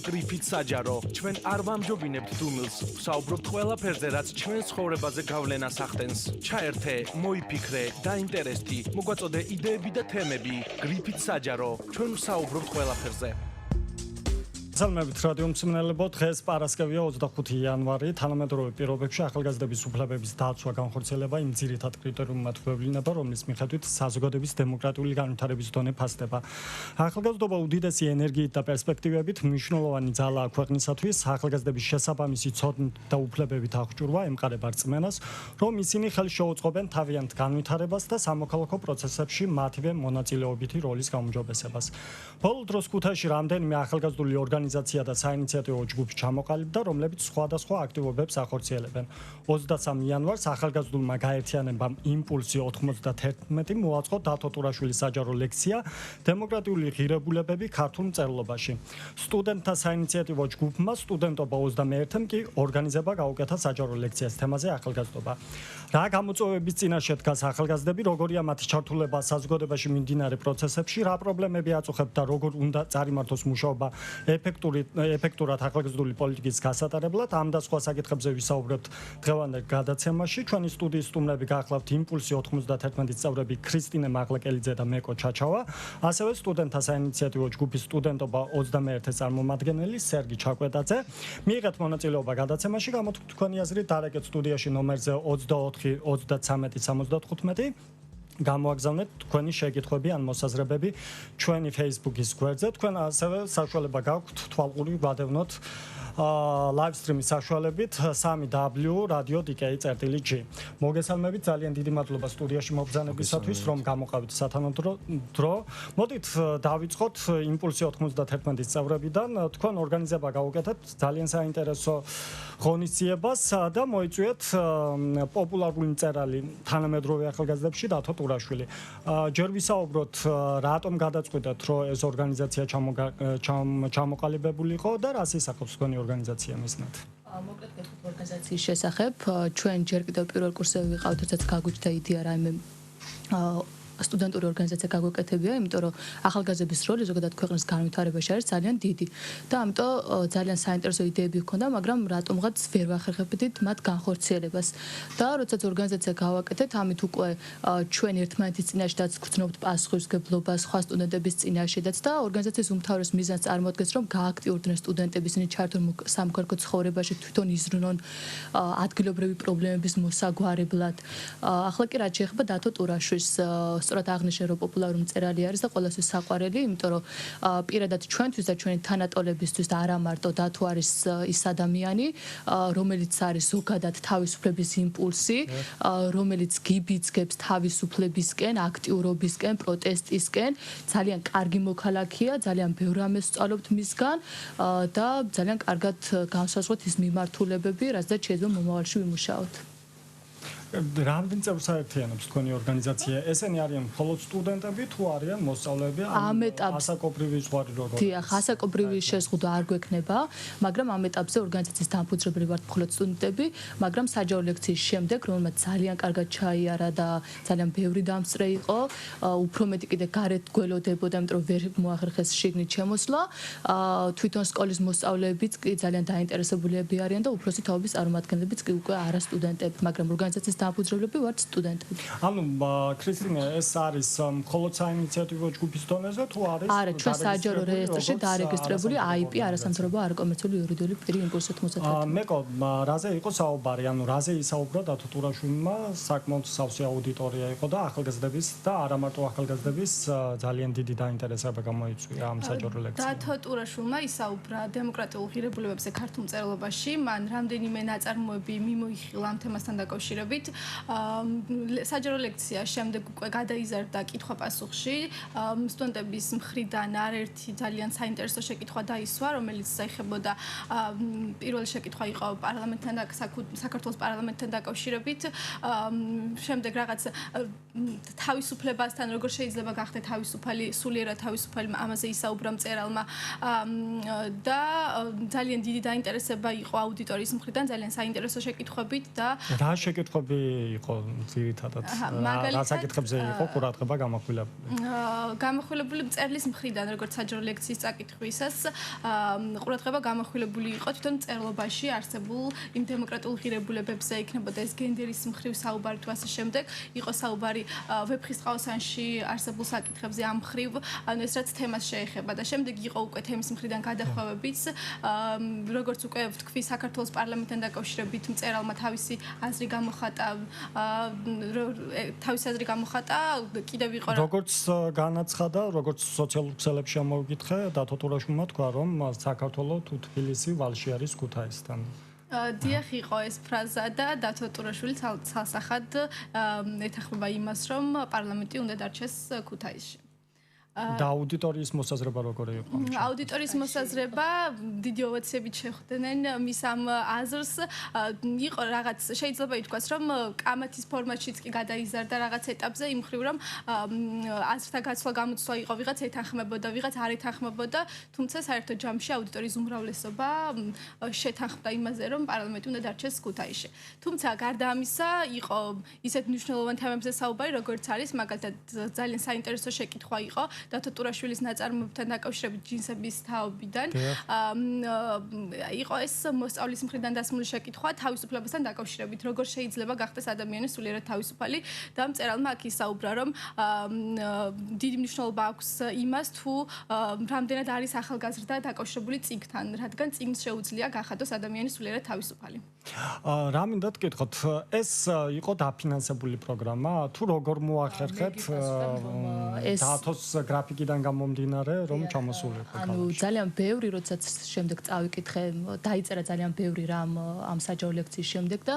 კრიფით საჯარო. ჩვენ არ ვამჯობინებთ დუმილს. ვსაუბრობთ ყველაფერზე, რაც ჩვენ ცხოვრებაზე გავლენას ახდენს. ჩაერთე, მოიფიქრე, დაინტერესდი, მოგვაწოდე იდეები და თემები. კრიფით საჯარო. ჩვენ ვსაუბრობთ ყველაფერზე. Salmებით რადიო მსმენელებო, დღეს პარასკევია 25 იანვარი, თანამედროვე პირობებში ახალგაზრდების უფლებების დაცვა განხორციელება იმ ძირითად კრიტერიუმად გვევლინება, რომლის მიხედვით საზოგადოების დემოკრატიული განვითარების დონე ფასდება. ახალგაზრდობა უდიდესი ენერგიით და პერსპექტივებით მნიშვნელოვანი ძალაა ქვეყნისათვის, ახალგაზრდების შესაბამისი ცოდნით და უფლებებით აღჭურვა ემყარება რწმენას, რომ ისინი ხელს შეუწყობენ თავიანთ განვითარებას და სამოქალაქო პროცესებში მათივე მონაწილეობითი როლის გაუმჯობესებას. ბოლო დროს ქუთაისში რამდენიმე ახალგაზრდული ორგანიზაცია და საინიციატივო ჯგუფი ჩამოყალიბდა, რომლებიც სხვადასხვა აქტივობებს ახორციელებენ. 23 იანვარს ახალგაზრდულმა გაერთიანებამ იმპულსი 91 მოაწყო დათო ტურაშვილის საჯარო ლექცია დემოკრატიული ღირებულებები ქართულ მწერლობაში. სტუდენტთა საინიციატივო ჯგუფმა სტუდენტობა 21-მ კი ორგანიზება გაუკეთა საჯარო ლექციას თემაზე ახალგაზრდობა. რა გამოწვევების წინაშე დგას ახალგაზრდები, როგორია მათი ჩართულება საზოგადოებაში მიმდინარე პროცესებში, რა პრობლემები აწუხებთ და როგორ უნდა წარიმართოს მუშაობა ეფექტურად ახალგაზრდული პოლიტიკის გასატარებლად, ამ და სხვა საკითხებზე ვისაუბრებთ დღევანდელ გადაცემაში. ჩვენი სტუდიის სტუმრები გახლავთ იმპულსი 91-ის წევრები ქრისტინე მაღლაკელიძე და მეკო ჩაჩავა, ასევე სტუდენტთა საინიციატივო ჯგუფის სტუდენტობა 21-ის წარმომადგენელი სერგი ჩაკვეტაძე. მიიღეთ მონაწილეობა გადაცემაში, გამოთქვით თქვენი აზრი დარეკეთ სტუდიაში ნომერზე 24 33 75. გამოაგზავნეთ თქვენი შეკითხვები ან მოსაზრებები ჩვენი Facebook-ის გვერდზე. თქვენ ასევე საშუალება გაქვთ თვალყური ვადევნოთ live stream-ის საშუალებით 3w.radio.dk/g. მოგესალმებით, ძალიან დიდი მადლობა სტუდიაში მობრძანებისათვის, რომ გამოყავით სათანადო დრო. მოდით დავიწყოთ იმპულსი 91-ის წევრებიდან. თქვენ ორგანიზება გაუკეთეთ ძალიან საინტერესო ღონისძიებას და მოიწვიეთ პოპულარული მწერალი თანამედროვე ახალგაზრდებში დათო ტურაშვილი. ჯერ ვისაუბროთ, რატომ გადაწყვიტეთ, რომ ეს ორგანიზაცია ჩამოყალიბებული იყო და რას ისახავს თქვენი ორგანიზაცია მისნად? მოკლედ გეტყვით ორგანიზაციის შესახებ. ჩვენ ჯერ კიდევ პირველ კურსზე ვიყავთ, თორსა გაგვიჩნდა იდეა რაიმე სტუდენტური ორგანიზაცია გაგვეკეთებია, იმიტომ რომ ახალგაზრდების როლი ზოგადად ქვეყნის განვითარებაში არის ძალიან დიდი და ამიტომ ძალიან საინტერესო იდეები ჰქონდა, მაგრამ რატომღაც ვერ ვახერხებდით მათ განხორციელებას. და როდესაც ორგანიზაცია გავაკეთეთ, ამით უკვე ჩვენ ერთმანეთის წინაშეაც გვგრძნობთ პასუხისმგებლობას სხვა სტუდენტების წინაშედაც და ორგანიზაციის უმთავრეს მიზანს წარმოადგენს, რომ გააქტიურდნენ სტუდენტები, ისინი ჩართონ სამოქალაქო ცხოვრებაში, თვითონ იზრუნონ ადგილობრივი პრობლემების მოსაგვარებლად. ახლა კი რაც შეეხება დათო ტურაშვილის სწორად აღნიშნე, რომ პოპულარული მწერალი არის და ყველასთვის საყვარელი, იმიტომ რომ პირადად ჩვენთვის და ჩვენი თანატოლებისთვის და არა მარტო დათო არის ის ადამიანი, რომელიც არის ზოგადად თავისუფლების იმპულსი, რომელიც გიბიძგებს თავისუფლებისკენ, აქტიურობისკენ, პროტესტისკენ, ძალიან კარგი მოქალაქეა, ძალიან ბევრ რამეს ვსწავლობთ მისგან და ძალიან კარგად განსაზღვრავთ ის მიმართულებები, რასაც შეიძლება მომავალში ვიმუშაოთ. რამდენ წევრს აერთიანებს თქვენი ორგანიზაცია? ესენი არიან მხოლოდ სტუდენტები თუ არიან მოსწავლეები? ამ ეტაპზე ასაკობრივი ზღვარი როგორ? დიახ, ასაკობრივი შეზღუდვა არ გვექნება, მაგრამ ამ ეტაპზე ორგანიზაციის დამფუძნებელი ვართ მხოლოდ სტუდენტები, მაგრამ საჯარო ლექციის შემდეგ, რომელმაც ძალიან კარგად ჩაიარა და ძალიან ბევრი დამსწრე იყო, უფრო მეტი კიდე გარეთ გველოდებოდა, იმიტომ რომ ვერ მოახერხეს შიგნით შემოსვლა. თვითონ სკოლის მოსწავლეებიც კი ძალიან დაინტერესებულები არიან და უფროსი თაობის წარმომადგენლებიც კი უკვე არა სტუდენტები, მაგრამ ორგანიზაციის დამფუძნებლები ვართ სტუდენტები. ანუ ქრისტინე, ეს არის მხოლოდ საინიციატივო ჯგუფის დონეზე თუ არის? არა, ჩვენ საჯარო რეესტრში დარეგისტრირებული IP არასამთავრობო არაკომერციული იურიდიული პირი იმპულსი 91. მეკო, რაზე იყო საუბარი? ანუ რაზე ისაუბრა დათო ტურაშვილმა? საკმაოდ სავსე აუდიტორია იყო და ახალგაზრდების და არა მარტო ახალგაზრდების ძალიან დიდი დაინტერესება გამოიწვია ამ საჯარო ლექციამ. დათო ტურაშვილმა ისაუბრა დემოკრატიულ ღირებულებებზე ქართულ მწერლობაში, მან რამდენიმე ნაწარმოები მიმოიხილა ამ თემასთან დაკავშირებით. საჯარო ლექცია შემდეგ უკვე გადაიზარდა კითხვა-პასუხში. სტუდენტების მხრიდან არაერთი ძალიან საინტერესო შეკითხვა დაისვა, რომელიც ეხებოდა პირველი შეკითხვა იყო პარლამენტთან და საქართველოს პარლამენტთან დაკავშირებით. შემდეგ რაღაც თავისუფლებასთან როგორ შეიძლება გახდეთ თავისუფალი, სულიერად თავისუფალი, ამაზე ისაუბრა მწერალმა და ძალიან დიდი დაინტერესება იყო აუდიტორიის მხრიდან, ძალიან საინტერესო შეკითხვებით და რა შეკითხვები იყო ძირითადად რა საკითხებზე იყო ყურადღება გამახვილებული? გამახვილებული მწერლის მხრიდან, როგორც საჯარო ლექციის წაკითხვისას, ყურადღება გამახვილებული იყო თვითონ მწერლობაში არსებულ იმ დემოკრატიულ ღირებულებებზე, იქნებოდა ეს გენდერის მხრივ საუბარი თუ ასე შემდეგ, იყო საუბარი ვეფხისტყაოსანში არსებულ საკითხებზე ამ მხრივ, ანუ ეს რაც თემას შეეხება და შემდეგ იყო უკვე თემის მხრიდან გადახვევებიც, როგორც უკვე ვთქვი, საქართველოს პარლამენტთან დაკავშირებით მწერალმა თავისი აზრი გამოხატა, კიდევ იყო როგორც განაცხადა, როგორც სოციალურ ქსელებში ამოვიკითხე, დათო ტურაშვილმა თქვა, რომ საქართველო თუ თბილისი ვალში არის ქუთაისთან. დიახ, იყო ეს ფრაზა და დათო ტურაშვილი ცალსახად ეთანხმება იმას, რომ პარლამენტი უნდა დარჩეს ქუთაისში. და აუდიტორიის მოსაზრება როგორი იყო? აუდიტორიის მოსაზრება დიდი ოვაციებით შეხვდნენ მის ამ აზრს. იყო რაღაც შეიძლება ითქვას, რომ კამათის ფორმატშიც კი გადაიზარდა რაღაც ეტაპზე იმ მხრივ, რომ აზრთა გაცვლა გამოცვლა იყო, ვიღაც ეთანხმებოდა, ვიღაც არ ეთანხმებოდა, თუმცა საერთო ჯამში აუდიტორიის უმრავლესობა შეთანხმდა იმაზე, რომ პარლამენტი უნდა დარჩეს ქუთაისში. თუმცა გარდა ამისა, იყო ისეთ მნიშვნელოვან თემებზე საუბარი, როგორც არის მაგალითად ძალიან საინტერესო შეკითხვა იყო დათო ტურაშვილის ნაწარმოებთან დაკავშირებით ჯინსების თაობიდან. იყო ეს მოსწავლის მხრიდან დასმული შეკითხვა თავისუფლებასთან დაკავშირებით, როგორ შეიძლება გახდეს ადამიანი სულიერად თავისუფალი და მწერალმა აქ ისაუბრა, რომ დიდი მნიშვნელობა აქვს იმას, თუ რამდენად არის ახალგაზრდა დაკავშირებული წიგნთან, რადგან წიგნს შეუძლია გახადოს ადამიანი სულიერად თავისუფალი. რა მინდა თქვით, ეს იყო დაფინანსებული პროგრამა, თუ როგორ მოახერხეთ დათოს გრაფიკიდან გამომდინარე, რომ ჩამოსულიყო. ანუ ძალიან ბევრი, როდესაც შემდეგ წავიკითხე, დაიწერა ძალიან ბევრი რამ ამ საჯარო ლექციის შემდეგ და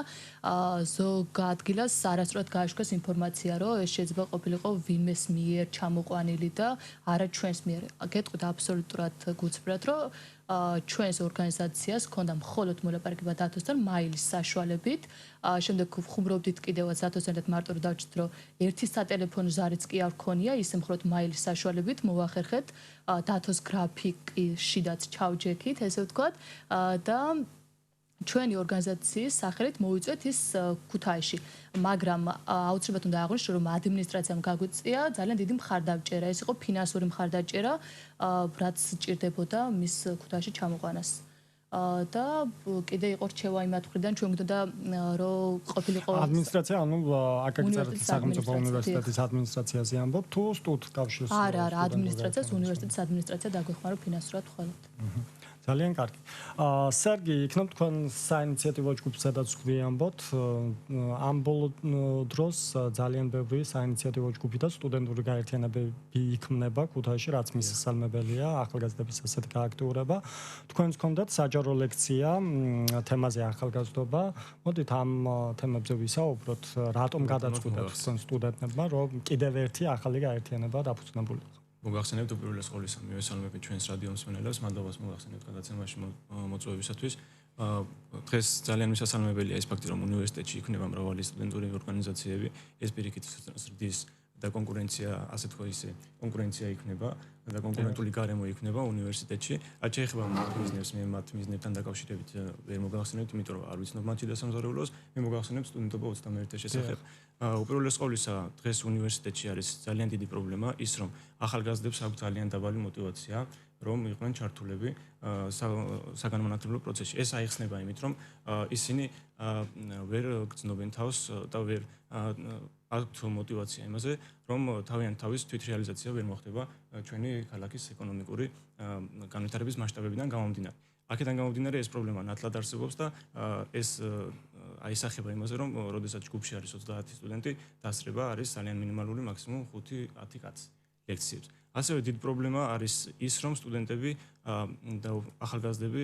ზოგ ადგილას არასწორად გააშკეს ინფორმაცია, რომ ეს შეიძლება ყოფილიყო ვინმეს მიერ ჩამოყვანილი და არა ჩვენს მიერ. გეტყვით აბსოლუტურად გუცბრად, რომ ჩვენს ორგანიზაციას ჰქონდა მხოლოდ მოლაპარაკება დათოსთან მაილის საშუალებით. შემდეგ ხუმრობდით კიდევაც დათოსთან ერთად მარტო დავჭით, რომ ერთი სატელეფონო ზარიც კი არ ქონია, ისე მხოლოდ მაილის საშუალებით მოახერხეთ დათოს გრაფიკშიდაც ჩავჯექით, ესე ვთქვათ და ჩვენი ორგანიზაციის სახელით მოვიწვეთ ის ქუთაისში, მაგრამ აუცილებლად უნდა აღვნიშნო, რომ ადმინისტრაციამ გაგვიწია ძალიან დიდი მხარდაჭერა, ეს იყო ფინანსური მხარდაჭერა, რაც სჭირდებოდა მის ქუთაისში ჩამოყვანას. და კიდე იყო რჩევა იმათ მხრიდან, ჩვენ გვინდოდა რომ ყოფილიყო ადმინისტრაცია, ანუ აკაკი სახელმწიფო უნივერსიტეტის ადმინისტრაციაზე ამბობ, თუ სტუდენტ კავშირის? არა, ადმინისტრაციას, უნივერსიტეტის ადმინისტრაცია დაგვეხმარა ფინანსურად მხოლოდ. ძალიან კარგი. სერგი, იქნებ თქვენ საინიციატივო ჯგუფს სადაც გვიამბობთ, ამ ბოლო დროს ძალიან ბევრი საინიციატივო ჯგუფი და სტუდენტური გაერთიანებები იქმნება ქუთაისში, რაც მისასალმებელია, ახალგაზრდების ასეთი გააქტიურება. თქვენს გქონდათ საჯარო ლექცია თემაზე ახალგაზრდობა. მოდით ამ თემებზე ვისაუბროთ, რატომ გადაწყვეტეთ თქვენ სტუდენტებმა, რომ კიდევ ერთი ახალი გაერთიანება დაფუძნებული იყო? მოგახსენებთ უპირველეს ყოვლისა მივესალმებით ჩვენს რადიო მსმენელებს, მადლობას მოგახსენებთ გადაცემაში მოწვევისათვის. დღეს ძალიან მისასალმებელია ეს ფაქტი, რომ უნივერსიტეტში იქნება მრავალი სტუდენტური ორგანიზაციები, ეს პირიქით ზრდის და კონკურენცია, ასე თქვა ისე, კონკურენცია იქნება და კონკურენტული გარემო იქნება უნივერსიტეტში. რაც შეეხება მათ მიზნებს, მე მათ მიზნებთან დაკავშირებით ვერ მოგახსენებთ, იმიტომ რომ არ ვიცნობ მათი დასამზარეულოს, მე მოგახსენებთ სტუდენტობა 21-ს შესახებ. უპირველეს ყოვლისა, დღეს უნივერსიტეტში არის ძალიან დიდი პრობლემა ის, რომ ახალგაზრდებს აქვს ძალიან დაბალი мотиваცია, რომ იყვნენ ჩართულები საგანმანათლებლო პროცესში. ეს აიხსნება იმით, რომ ისინი ვერ გრძნობენ თავს და ვერ აქვთ мотиваცია იმაზე, რომ თავის თვითრეალიზაცია ვერ მოხდება ჩვენი ქალაქის ეკონომიკური განვითარების მასშტაბებიდან გამომდინარე. აქედან გამომდინარე ეს პრობლემა ნათლად არსებობს და ეს აისახება იმაზე, რომ როდესაც ჯგუფში არის 30 სტუდენტი, დასწრება არის ძალიან მინიმალური, მაქსიმუმ 5-10 კაცი ლექციებს. ასევე დიდი პრობლემა არის ის, რომ სტუდენტები და ახალგაზრდები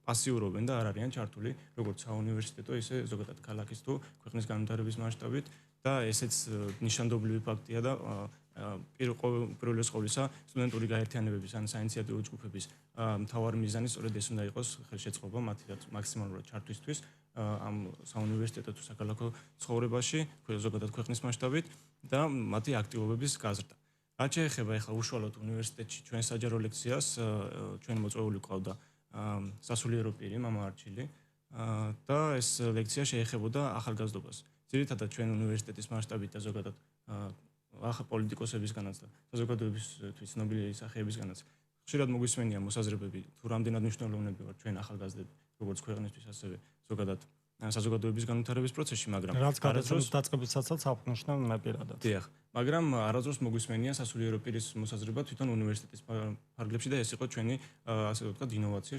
პასიურობენ და არ არიან ჩართული როგორც საუნივერსიტეტო, ისე ზოგადად ქალაქის თუ ქვეყნის განვითარების მასშტაბით და ესეც ნიშანდობლივი ფაქტია და პირველეს ყოვლისა სტუდენტური გაერთიანებების ან საინიციატივო ჯგუფების მთავარი მიზანი სწორედ ეს უნდა იყოს ხელშეწყობა მათი მაქსიმალურად ჩართვისთვის ამ საუნივერსიტეტო თუ საქალაქო ცხოვრებაში, ზოგადად ქვეყნის მასშტაბით და მათი აქტივობების გაზრდა. რაც შეეხება ახლა უშუალოდ უნივერსიტეტში ჩვენ საჯარო ლექციას, ჩვენ მოწვეული ყავდა სასულიერო პირი მამა არჩილი და ეს ლექცია შეეხებოდა ახალგაზრდობას. ძირითადად ჩვენ უნივერსიტეტის მასშტაბით და ზოგადად ახალ პოლიტიკოსებისგანაც და საზოგადოებისთვის ცნობილი სახეებისგანაც ხშირად მოგვისმენია მოსაზრებები თუ რამდენად მნიშვნელოვნები ვარ ჩვენ ახალგაზრდები როგორც ქვეყნისთვის ასევე ზოგადად საზოგადოების განვითარების პროცესში, მაგრამ რაც გადაცემის დაწყებისაცაც აღნიშნავ მე პირადად. დიახ, მაგრამ არასდროს მოგვისმენია სასულიერო პირის მოსაზრება თვითონ უნივერსიტეტის ფარგლებში და ეს იყო ჩვენი ასე ვთქვათ ინოვაცია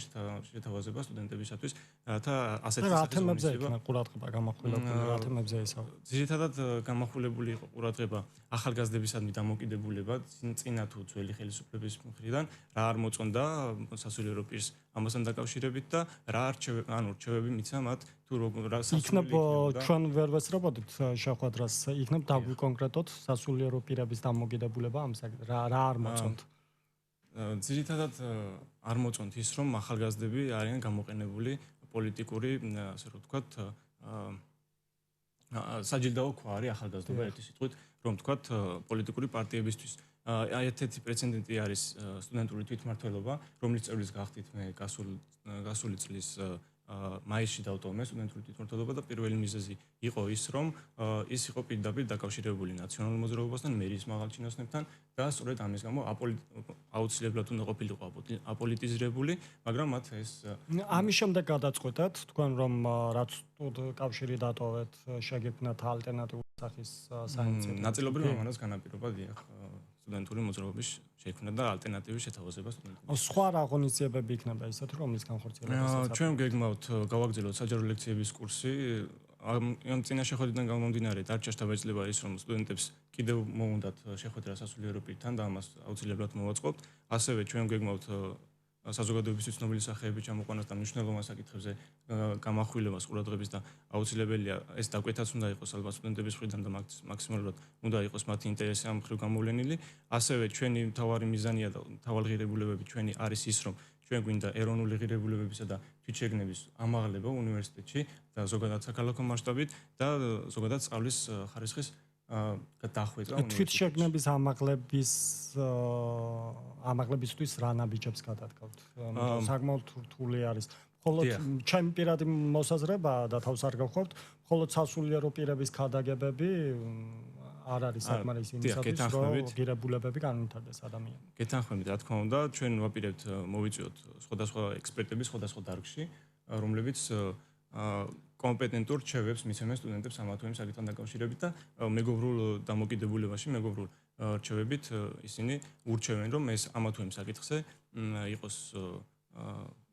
შეთავაზება სტუდენტებისათვის და ასეთი რა თემებზე იქნა ყურადღება გამახვილებული რა თემებზე ისაუბრა. ძირითადად გამახვილებული იყო ყურადღება ახალგაზრდებისადმი დამოკიდებულება წინა თუ ძველი ხელისუფლების მხრიდან რა არ მოწონდა სასულიერო პირს ამასთან დაკავშირებით და რა რჩევები მიცა მათ თუ რა იქნებ ჩვენ ვერ ვესწრებოდით შეხვედრას იქნებ დაგვიკონკრეტოთ სასულიერო პირების დამოკიდებულება ამ რა არ მოწონთ ძირითადად არ მოწონთ ის რომ ახალგაზრდები არიან გამოყენებული პოლიტიკური ასე რომ ვთქვათ საჯილდაო ქვა არის ახალგაზრდობა ერთი სიტყვით რომ ვთქვათ პოლიტიკური პარტიებისთვის აი ერთ-ერთი პრეცედენტი არის სტუდენტური თვითმმართველობა რომლის წევრის გახდით მე გასული წლის მაისში დავტოვე სტუდენტური თვითმმართველობა და პირველი მიზეზი იყო ის რომ ის იყო პირდაპირ დაკავშირებული ნაციონალურ მოძრაობასთან მერის მაღალ ჩინოსნებთან და სწორედ ამის გამო აუცილებლად უნდა ყოფილიყო აპოლიტიზირებული მაგრამ მათ ეს ამის შემდეგ გადაწყვეტეთ თქვენ რომ რაც კავშირი დატოვეთ შეგექმნათ ალტერნატიული სახის საინიციატივო ნაწილობრივ ამას განაპირობა დიახ სტუდენტური მოძრაობის შექმნა და ალტერნატივის შეთავაზება სტუდენტებს. სხვა რა ღონისძიებები იქნება ისეთ რომლის განხორციელებასაც ჩვენ გეგმავთ გავაგრძელოთ საჯარო ლექციების კურსი. ამ წინა შეხვედრიდან გამომდინარე დარჩა დაეძლება ის რომ სტუდენტებს კიდევ მოუნდათ შეხვედრა სასულიერო პირთან და ამას აუცილებლად მოვაწყობთ. ასევე ჩვენ გეგმავთ საზოგადოებისთვის ცნობილი სახეების ჩამოყვანას და მნიშვნელოვან საკითხებზე გამახვილებას ყურადღების და აუცილებელია ეს დაკვეთაც უნდა იყოს ალბათ სტუდენტების მხრიდან და მაქსიმალურად უნდა იყოს მათი ინტერესი ამ მხრივ გამოვლენილი. ასევე ჩვენი მთავარი მიზანია და მთავარი ღირებულებები ჩვენი არის ის რომ ჩვენ გვინდა ეროვნული ღირებულებებისა და თვითშეგნების ამაღლება უნივერსიტეტში და ზოგადად საქალაქო მასშტაბით და ზოგადად სწავლის ხარისხის დახვეწა თვითშეგნების ამაღლებისთვის რა ნაბიჯებს გადადგავთ? საკმაოდ რთული არის. მხოლოდ ჩემი პირადი მოსაზრება და თავს არ გავხვევთ, მხოლოდ სასულიერო პირების ქადაგებები არ არის საკმარისი იმისათვის, რომ ღირებულებები განვითარდეს ადამიანს. გეთანხმებით, რა თქმა უნდა, ჩვენ ვაპირებთ მოვიწვიოთ სხვადასხვა ექსპერტები სხვადასხვა დარგში, რომლებიც კომპეტენტურ რჩევებს მისცემენ სტუდენტებს ამა თუ იმ საკითხთან დაკავშირებით და მეგობრულ დამოკიდებულებაში, მეგობრულ რჩევებით ისინი ურჩევენ, რომ ეს ამა თუ იმ საკითხზე იყოს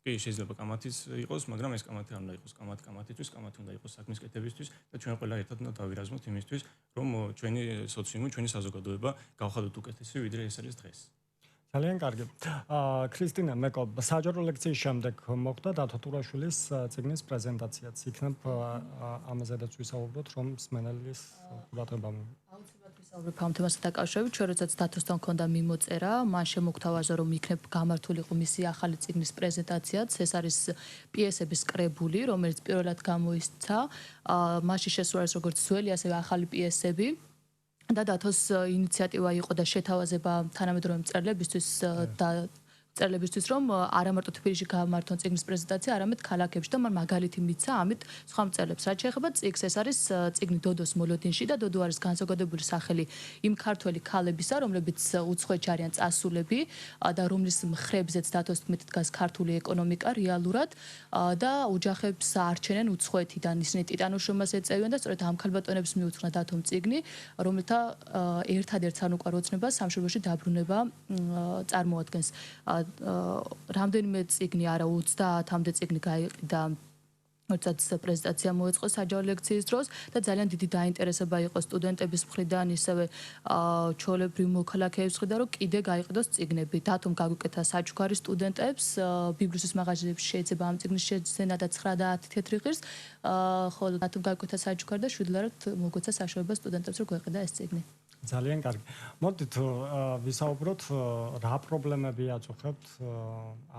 კი შეიძლება კამათის იყოს, მაგრამ ეს კამათი არ უნდა იყოს კამათისთვის, კამათი უნდა იყოს საქმის კეთებისთვის და ჩვენ ყველა ერთად უნდა დავირაზმოთ იმისთვის, რომ ჩვენი სოციუმი, ჩვენი საზოგადოება გავხადოთ უკეთესი, ვიდრე ეს არის დღეს. ძალიან კარგი. ქრისტინა მეკო საჯარო ლექციის შემდეგ მოხდა დათო ტურაშვილის წიგნის პრეზენტაციაც. იქნებ ამაზედაც ვისაუბროთ, რომ მსმენელის ყურადღება აუცილებლად ვისაუბრებ ამ თემასთან დაკავშირებით, ჩვენ როდესაც დათოსთან მქონდა მიმოწერა, მან შემოგთავაზა რომ იქნებ გამართულიყო მისი ახალი წიგნის პრეზენტაციაც. ეს არის პიესების კრებული, რომელიც პირველად გამოისცა. მასში შესულ არის როგორც ძველი, ასევე ახალი პიესები. და დათოს ინიციატივა იყო და შეთავაზება თანამედროვე მწერლებისთვის და მწერლებისთვის რომ არა მარტო თბილისში გამართონ წიგნის პრეზენტაცია, არამედ ქალაქებში და მან მაგალითი მიცა ამით სხვა მწერლებს. რაც შეეხება წიგნს, ეს არის წიგნი დოდოს მოლოდინში და დოდო არის განსაკუთრებული სახელი იმ ქართველი ქალებისა, რომლებიც უცხოეთში არიან წასულები და რომლის მხრებზეც დათოს თქმით დგას ქართული ეკონომიკა რეალურად და ოჯახებს არჩენენ უცხოეთიდან. ისინი ტიტანოშრომას ეწევიან და სწორედ ამ ქალბატონებს მიუძღვნა დათომ წიგნი, რომელთა ერთადერთ ანუკვარ ოცნებას სამშობლოში დაბრუნება წარმოადგენს. რამდენიმე წიგნი არა 30-მდე წიგნი გაიყიდა როდესაც პრეზენტაცია მოეწყო საჯარო ლექციის დროს და ძალიან დიდი დაინტერესება იყო სტუდენტების მხრიდან ისევე ჩვეულებრივ მოქალაქეების მხრიდან რომ კიდე გაიყიდოს წიგნები. დათომ გაგვიკეთა საჩუქარი სტუდენტებს ბიბლიოსის მაღაზიებში შეიძლება ამ წიგნის შეძენა და 9 და 10 თეთრი ღირს ხოლო დათომ გაგვიკეთა საჩუქარი და შვიდლარად მოგვეცა საშუალება სტუდენტებს რომ გვეყიდა ეს წიგნი. ძალიან კარგი. მოდით ვისაუბროთ რა პრობლემები აწუხებთ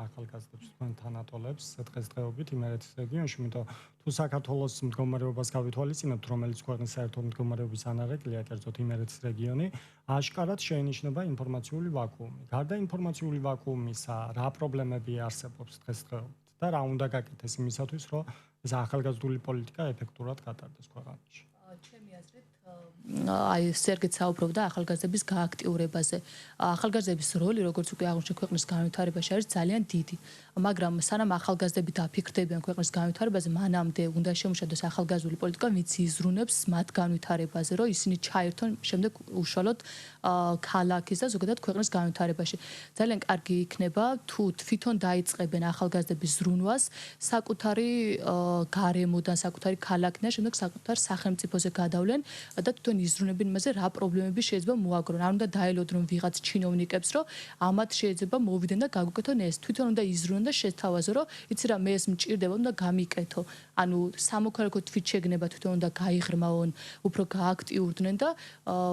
ახალგაზრდებს თქვენ თანატოლებს დღესდღეობით იმერეთის რეგიონში, იმიტომ თუ საქართველოს მდგომარეობას გავითვალისწინებთ, რომელიც ქვეყნის საერთო მდგომარეობის ანარეგლია, კერძოდ იმერეთის რეგიონი, აშკარად შეინიშნება ინფორმაციული ვაკუუმი. გარდა ინფორმაციული ვაკუუმისა, რა პრობლემები არსებობს დღესდღეობით და რა უნდა გაკეთდეს იმისათვის, რომ ეს ახალგაზრდული პოლიტიკა ეფექტურად გატარდეს ქვეყანაში? აი სერგეც საუბრობდა ახალგაზრდების გააქტიურებაზე. ახალგაზრდების როლი, როგორც უკვე აღნიშნე, ქვეყნის განვითარებაში არის ძალიან დიდი. მაგრამ სანამ ახალგაზრდები დაფიქრდებიან ქვეყნის განვითარებაზე, მანამდე უნდა შემოშადოს ახალგაზრდული პოლიტიკა, ვინც იზრუნებს მათ განვითარებაზე, რომ ისინი ჩაერთონ შემდეგ უშუალოდ ქალაქის და ზოგადად ქვეყნის განვითარებაში. ძალიან კარგი იქნება თუ თვითონ დაიწყებენ ახალგაზრდების ზრუნვას საკუთარი გარემოდან, საკუთარი ქალაქიდან, შემდეგ საკუთარ სახელმწიფოზე გადავლენ და თვითონ იზრუნებენ იმაზე, რა პრობლემები შეიძლება მოაგრონ. არ უნდა დაელოდონ ვიღაც ჩინოვნიკებს, რომ ამათ შეიძლება მოვიდენ და გაგვიკეთონ ეს. თვითონ უნდა იზრუნონ და შეთავაზო, რომ იცი რა, მე ეს მჭირდება, უნდა გამიკეთო. ანუ სამოქალაქო თვითშეგნება თვითონ უნდა გაიღრმაონ, უფრო გააქტიურდნენ და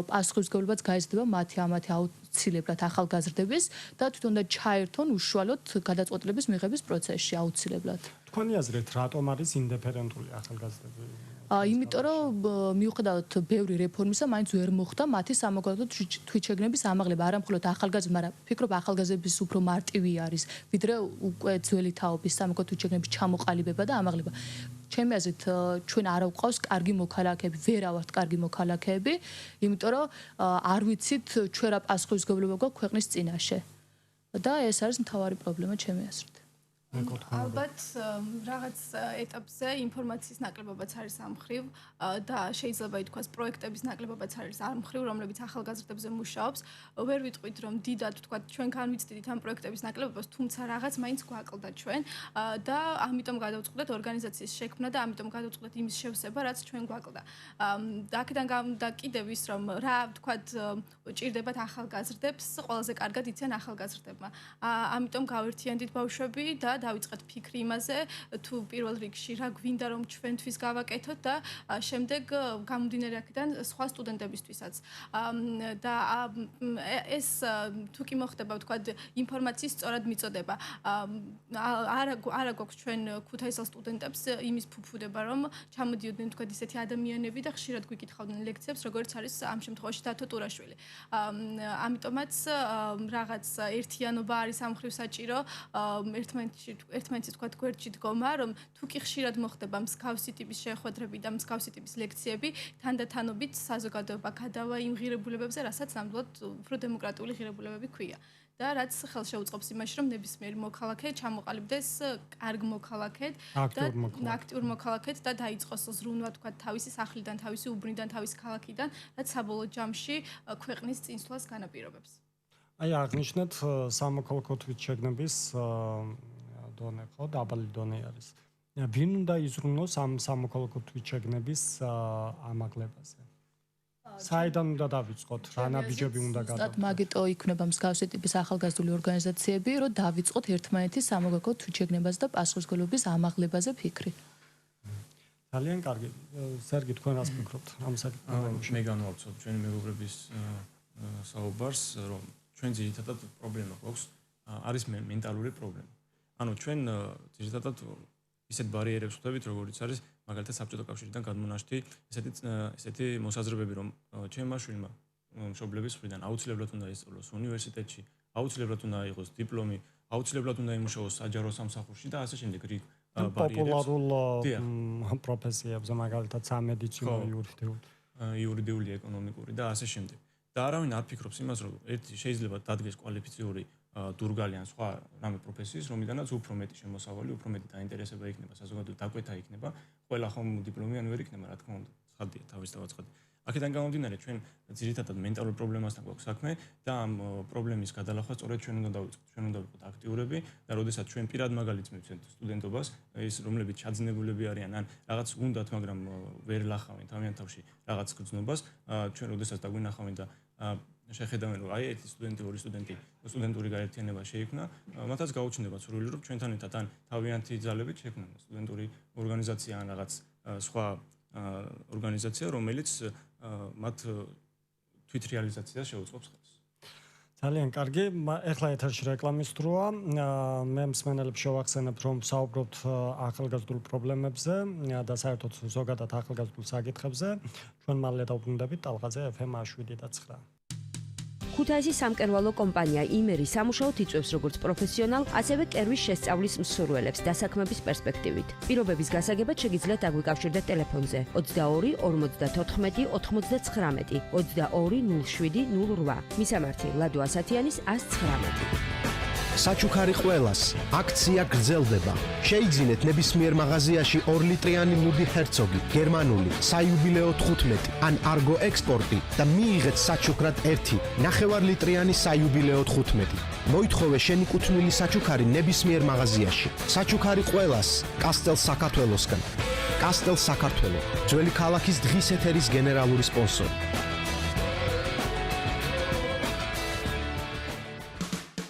პასუხისმგებლობაც გაიზრდება მათი აუცილებლად ახალგაზრდების და თვითონ უნდა ჩაერთონ უშუალოდ გადაწყვეტილების მიღების პროცესში აუცილებლად. თქვენი აზრით, რატომ არის ინდიფერენტული ახალგაზრდები? იმიტომ რომ მიუხედავად ბევრი რეფორმისა, მაინც ვერ მოხდა მათი სამოქალაქო თვითშეგნების ამაღლება, არა მხოლოდ ახალგაზრდების, მაგრამ ფიქრობ ახალგაზრდების უფრო მარტივი არის, ვიდრე უკვე ძველი თაობის სამოქალაქო თვითშეგნების ჩამოყალიბება და ამაღლება. ჩემი აზრით, ჩვენ არ ვყავს კარგი მოქალაქეები, ვერ ავართ კარგი მოქალაქეები, იმიტომ რომ არ ვიცით ჩვენ რა პასუხისმგებლობა გვაქვს ქვეყნის წინაშე. და ეს არის მთავარი პრობლემა ჩემი აზრით. ალბათ რაღაც ეტაპზე ინფორმაციის ნაკლებობაც არის ამ მხრივ და შეიძლება ითქვას პროექტების ნაკლებობაც არის ამ მხრივ, რომლებიც ახალგაზრდებზე მუშაობს. ვერ ვიტყვით რომ დიდად ვთქვათ ჩვენ განვიცდით ამ პროექტების ნაკლებობას, თუმცა რაღაც მაინც გვაკლდა ჩვენ და ამიტომ გადავწყვეტთ ორგანიზაციის შექმნა და ამიტომ გადავწყვეტთ იმის შევსება, რაც ჩვენ გვაკლდა. და აქედან და კიდევ ის რომ რა ვთქვათ ჭირდებათ ახალგაზრდებს, ყველაზე კარგად იციან ახალგაზრდებმა. ამიტომ გავერთიანდით ბავშვები და დავიწყეთ ფიქრი იმაზე, თუ პირველ რიგში რა გვინდა რომ ჩვენთვის გავაკეთოთ და შემდეგ გამომდინარე აქედან სხვა სტუდენტებისთვისაც. და ეს თუ კი მოხდება, ვთქვათ, ინფორმაციის სწორად მიწოდება. არა გვაქვს ჩვენ ქუთაისელ სტუდენტებს იმის ფუფუდება, რომ ჩამოდიოდნენ, ვთქვათ, ისეთი ადამიანები და ხშირად გვიკითხავდნენ ლექციებს, როგორც არის ამ შემთხვევაში დათო ტურაშვილი. ამიტომაც რაღაც ერთიანობა არის ამ მხრივ საჭირო, ერთმანეთს თქვა გვერდში დგომა, რომ თუ კი ხშირად მოხდება მსგავსი ტიპის შეხვედრები და მსგავსი ტიპის ლექციები, თანდათანობით საზოგადოება გადავა იმ ღირებულებებზე, რასაც ნამდვილად უფრო დემოკრატიული ღირებულებები ქვია. და რაც ხელს შეუწყობს იმაში, რომ ნებისმიერი მოქალაქე ჩამოყალიბდეს კარგ მოქალაქედ და აქტიურ მოქალაქედ და დაიწყოს ზრუნვა, თქვა, თავისი სახლიდან, თავისი უბნიდან, თავისი ქალაქიდან, რაც საბოლოო ჯამში ქვეყნის წინსვლას განაპირობებს. აი აღნიშნეთ სამოქალაქო თვითშეგნების დონე, ხო, დაბალი დონე არის. ვინ უნდა იზრუნოს ამ სამოქალაქო თვითშეგნების ამაღლებაზე? საიდან უნდა დავიწყოთ? რა ნაბიჯები უნდა გადავიდეთ? მაგიტო იქნება მსგავსი ტიპის ახალგაზრდული ორგანიზაციები, რომ დავიწყოთ ერთმანეთის სამოქალაქო თვითშეგნებაზე და პასუხისმგებლობის ამაღლებაზე ფიქრი. ძალიან კარგი. სერგი, თქვენ რას ფიქრობთ ამ საკითხზე? მე განვავრცობ ჩვენი მეგობრების საუბარს, რომ ჩვენ ძირითადად პრობლემა გვაქვს, არის მენტალური პრობლემა. ანუ ჩვენ ძირითადად ისეთ ბარიერებს ხვდებით, როგორიც არის მაგალითად საბჭოთა კავშირიდან გადმონაშთი ესეთი მოსაზრებები, რომ ჩემმა შვილმა მშობლების მხრიდან აუცილებლად უნდა ისწავლოს უნივერსიტეტში, აუცილებლად უნდა აიღოს დიპლომი, აუცილებლად უნდა იმუშაოს საჯარო სამსახურში და ასე შემდეგ რიგ ბარიერებს. პოპულარულ პროფესიებზე, მაგალითად სამედიცინო, იურიდიული, ეკონომიკური და ასე შემდეგ. და არავინ არ ფიქრობს იმას, რომ ერთი შეიძლება დადგეს კვალიფიციური დურგალი ან სხვა რამე პროფესიის, რომლიდანაც უფრო მეტი შემოსავალი, უფრო მეტი დაინტერესება იქნება, საზოგადოება დაკვეთა იქნება, ყველა ხომ დიპლომიანი ვერ იქნება, რა თქმა უნდა, ცხადია, თავის დავაცხადე. აქედან გამომდინარე, ჩვენ ძირითადად მენტალურ პრობლემასთან გვაქვს საქმე და ამ პრობლემის გადალახვა სწორედ ჩვენ უნდა დავიწყოთ. ჩვენ უნდა ვიყოთ აქტიურები და როდესაც ჩვენ პირად მაგალითს მივცემთ სტუდენტობას, ის რომლებიც ჩაძნებულები არიან ან რაღაც უნდათ, მაგრამ ვერ ლახავენ თავიანთი რაღაც გრძნობას, ჩვენ როდესაც დაგვინახავენ და შეხედავენ, რომ აი ერთი სტუდენტი, ორი სტუდენტი სტუდენტური გაერთიანება შეიქმნა, მათაც გაუჩნდება სურვილი, რომ ჩვენთან ერთად ან თავიანთი ძალებით შექმნან სტუდენტური ორგანიზაცია ან რაღაც სხვა ორგანიზაცია, რომელიც მათ თვითრეალიზაციას შეუწყობს ხელს. ძალიან კარგი. ეხლა ეთერში რეკლამის დროა. მე მსმენელებს შევახსენებ, რომ საუბრობთ ახალგაზრდულ პრობლემებზე და საერთოდ ზოგადად ახალგაზრდულ საკითხებზე. ჩვენ მალე დავბრუნდებით ტალღაზე FM 7 და 9. ქუთაისის სამკერვალო კომპანია იმერი სამუშაოდ იწვევს როგორც პროფესიონალ, ასევე კერვის შესწავლის მსურველებს დასაქმების პერსპექტივით. პირობების გასაგებად შეგიძლიათ დაგვიკავშირდეთ ტელეფონზე 22 54 99 22 07 08. მისამართი ლადო ასათიანის 119. საჩუქარი ყველას აქცია გრძელდება. შეიძინეთ ნებისმიერ მაღაზიაში 2 ლიტრიანი ლუდი ჰერცოგი, გერმანული, საიუბილეო 15 ან არგო ექსპორტი და მიიღეთ საჩუქრად 1 ნახევარ litrიანი საიუბილეო 15. მოითხოვე შენი კუთვნილი საჩუქარი ნებისმიერ მაღაზიაში. საჩუქარი ყველას კასტელ საქართველოსგან. კასტელ საქართველო, ძველი ქალაქის დღის ეთერის გენერალური სპონსორი.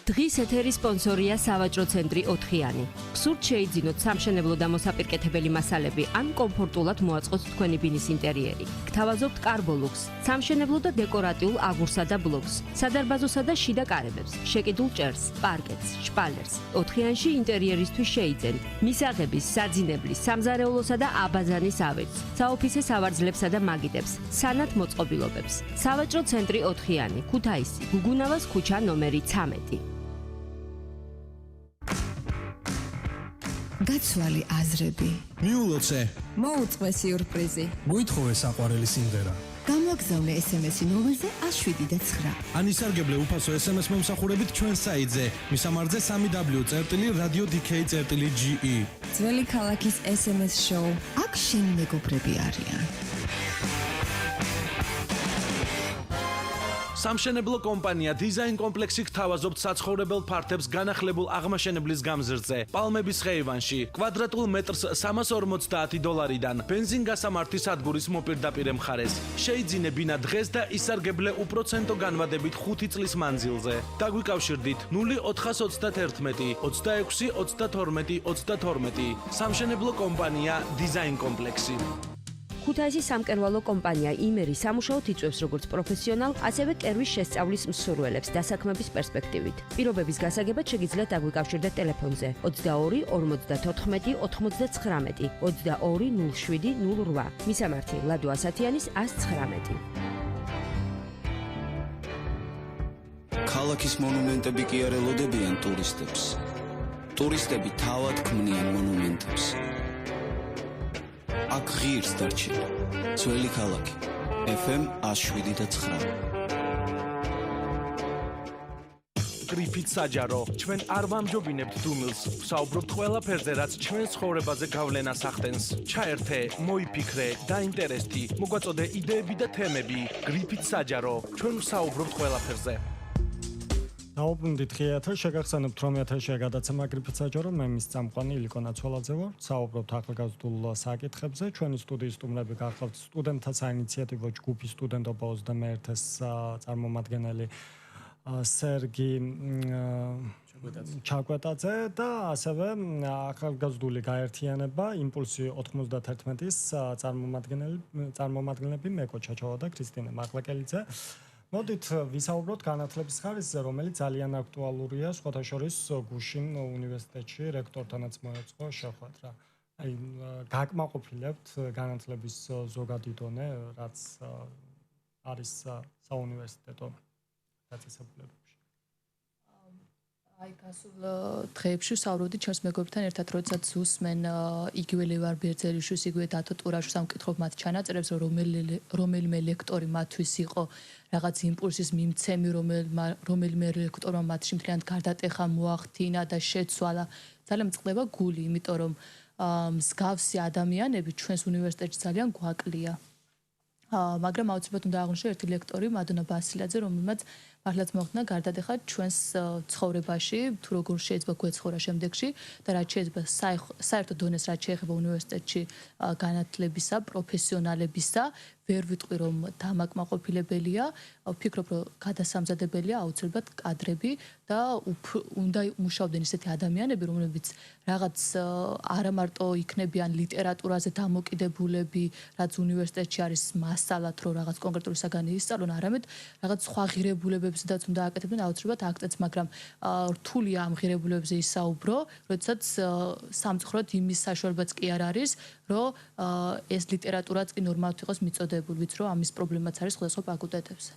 დღის ეთერის სპონსორია სავაჭრო ცენტრი 4-იანი. გსურთ შეიძინოთ სამშენებლო და მოსაპირკეთებელი მასალები ან კომფორტულად მოაწყოთ თქვენი ბინის ინტერიერი. გთავაზობთ კარბოლუქს, სამშენებლო და დეკორატიულ აგურსა და ბლოკს, სადარბაზოსა და შიდა კარებებს, შეკიდულ ჭერს, პარკეტს, შპალერს. 4-იანში ინტერიერისთვის შეიძენთ მისაღების, საძინებლის, სამზარეულოსა და აბაზანის ავეჯს, საოფისე სავარძლებსა და მაგიდებს, სანათ მოწყობილობებს. სავაჭრო ცენტრი 4-იანი, ქუთაისი, გუგუნავას ქუჩა ნომერი 13. გაცვალი აზრები. მიულოცე. მოუწყვე სიურპრიზი. მოითხოვე საყვარელი სიმღერა. გამოგზავნე SMS-ი ნომერზე 179. ან ისარგებლე უფასო SMS მომსახურებით ჩვენ საიტზე. მისამართზე www.radio.dk.ge. ძველი ქალაქის SMS show. აქ შენი მეგობრები არიან. სამშენებლო კომპანია დიზაინ კომპლექსი გთავაზობთ საცხოვრებელ ფართებს განახლებულ აღმაშენებლის გამზრდზე. პალმების ხეივანში კვადრატულ მეტრს $350-დან ბენზინგასამართი სადგურის მოპირდაპირე მხარეს. შეიძინე ბინა დღეს და ისარგებლე უპროცენტო განვადებით 5 წლის მანძილზე. დაგვიკავშირდით 0431 26 32 32. სამშენებლო კომპანია დიზაინ კომპლექსი. ქუთაისის სამკერვალო კომპანია იმერი სამუშაოდ იწვევს როგორც პროფესიონალ, ასევე კერვის შესწავლის მსურველებს დასაქმების პერსპექტივით. პირობების გასაგებად შეგიძლიათ დაგვიკავშირდეთ ტელეფონზე 22 54 99 22 07 08. მისამართი ლადო ასათიანის 119. ქალაქის მონუმენტები კი არ ელოდებიან ტურისტებს. ტურისტები თავად ქმნიან მონუმენტებს. აქ ღირს დარჩენა. ძველი ქალაქი. FM 107.9. გრიფით საჯარო, ჩვენ არ ვამჯობინებთ დუმილს, ვსაუბრობთ ყველაფერზე, რაც ჩვენ ცხოვრებაზე გავლენას ახდენს. ჩაერთე, მოიფიქრე, დაინტერესდი, მოგვაწოდე იდეები და თემები. გრიფით საჯარო, ჩვენ ვსაუბრობთ ყველაფერზე. დაუბრუნდით ღიათერ, შეგახსენებთ რომ ეთერშია გადაცემა გრიფით საჯარო, მე მის წამყვანი ილიკო ნაცვალაძე ვარ. საუბრობთ ახალგაზრდულ საკითხებზე. ჩვენი სტუდიის სტუმრები გახლავთ სტუდენტთა საინიციატივო ჯგუფის სტუდენტობა 21-ის წარმომადგენელი სერგი ჩაკვეტაძე და ასევე ახალგაზრდული გაერთიანება იმპულსი 91-ის წარმომადგენლები მეკო ჩაჩავა და ქრისტინე მაღლაკელიძე. მოდით ვისაუბროთ განათლების ხარისზე, რომელიც ძალიან აქტუალურია, სხვათა შორის გუშინ უნივერსიტეტში რექტორთანაც მოეწყო შეხვედრა. აი, გაკმაყოფილებთ განათლების ზოგადი დონე, რაც არის საუნივერსიტეტო დაწესებულებებში. აი, გასულ დღეებში ვსაუბრობდი ჩვენს მეგობრებთან ერთად, როდესაც ზუსმენ იგივე ლევან ბერძელიშვილს, იგივე დათო ტურაშვილს ამკითხავთ მათ ჩანაწერებს, რომ რომელიმე ლექტორი მათთვის იყო რაღაც იმპულსის მიმცემი, რომელიმე ლექტორმა მათში მთლიანად გარდატეხა მოახდინა და შეცვალა. ძალიან მწყდება გული, იმიტომ რომ მსგავსი ადამიანები ჩვენს უნივერსიტეტში ძალიან გვაკლია. მაგრამ აუცილებლად უნდა აღვნიშნო ერთი ლექტორი, მადონა ბასილაძე, რომელმაც მართლაც მოახდინა გარდატეხა ჩვენს ცხოვრებაში, თუ როგორ შეიძლება გვეცხოვრა შემდეგში და რაც შეიძლება საერთო დონეს რაც შეეხება უნივერსიტეტში განათლებისა, პროფესიონალებისა, ვერ ვიტყვი რომ დამაკმაყოფილებელია, ვფიქრობ რომ გადასამზადებელია აუცილებლად კადრები და უნდა მუშაობდნენ ისეთი ადამიანები, რომლებიც რაღაც არა მარტო იქნებიან ლიტერატურაზე დამოკიდებულები, რაც უნივერსიტეტში არის მასალად, რომ რაღაც კონკრეტული საგანი ისწავლონ, არამედ რაღაც სხვა ღირებულებებსაც უნდა აკეთებდნენ აუცილებლად აქტებს, მაგრამ რთულია ამ ღირებულებებზე ისაუბრო, როდესაც სამწუხაროდ იმის საშუალებაც კი არ არის, რომ ეს ლიტერატურაც კი ნორმალურად იყოს მიწოდებული, ვიცი რომ ამის პრობლემაც არის სხვადასხვა ფაკულტეტებზე.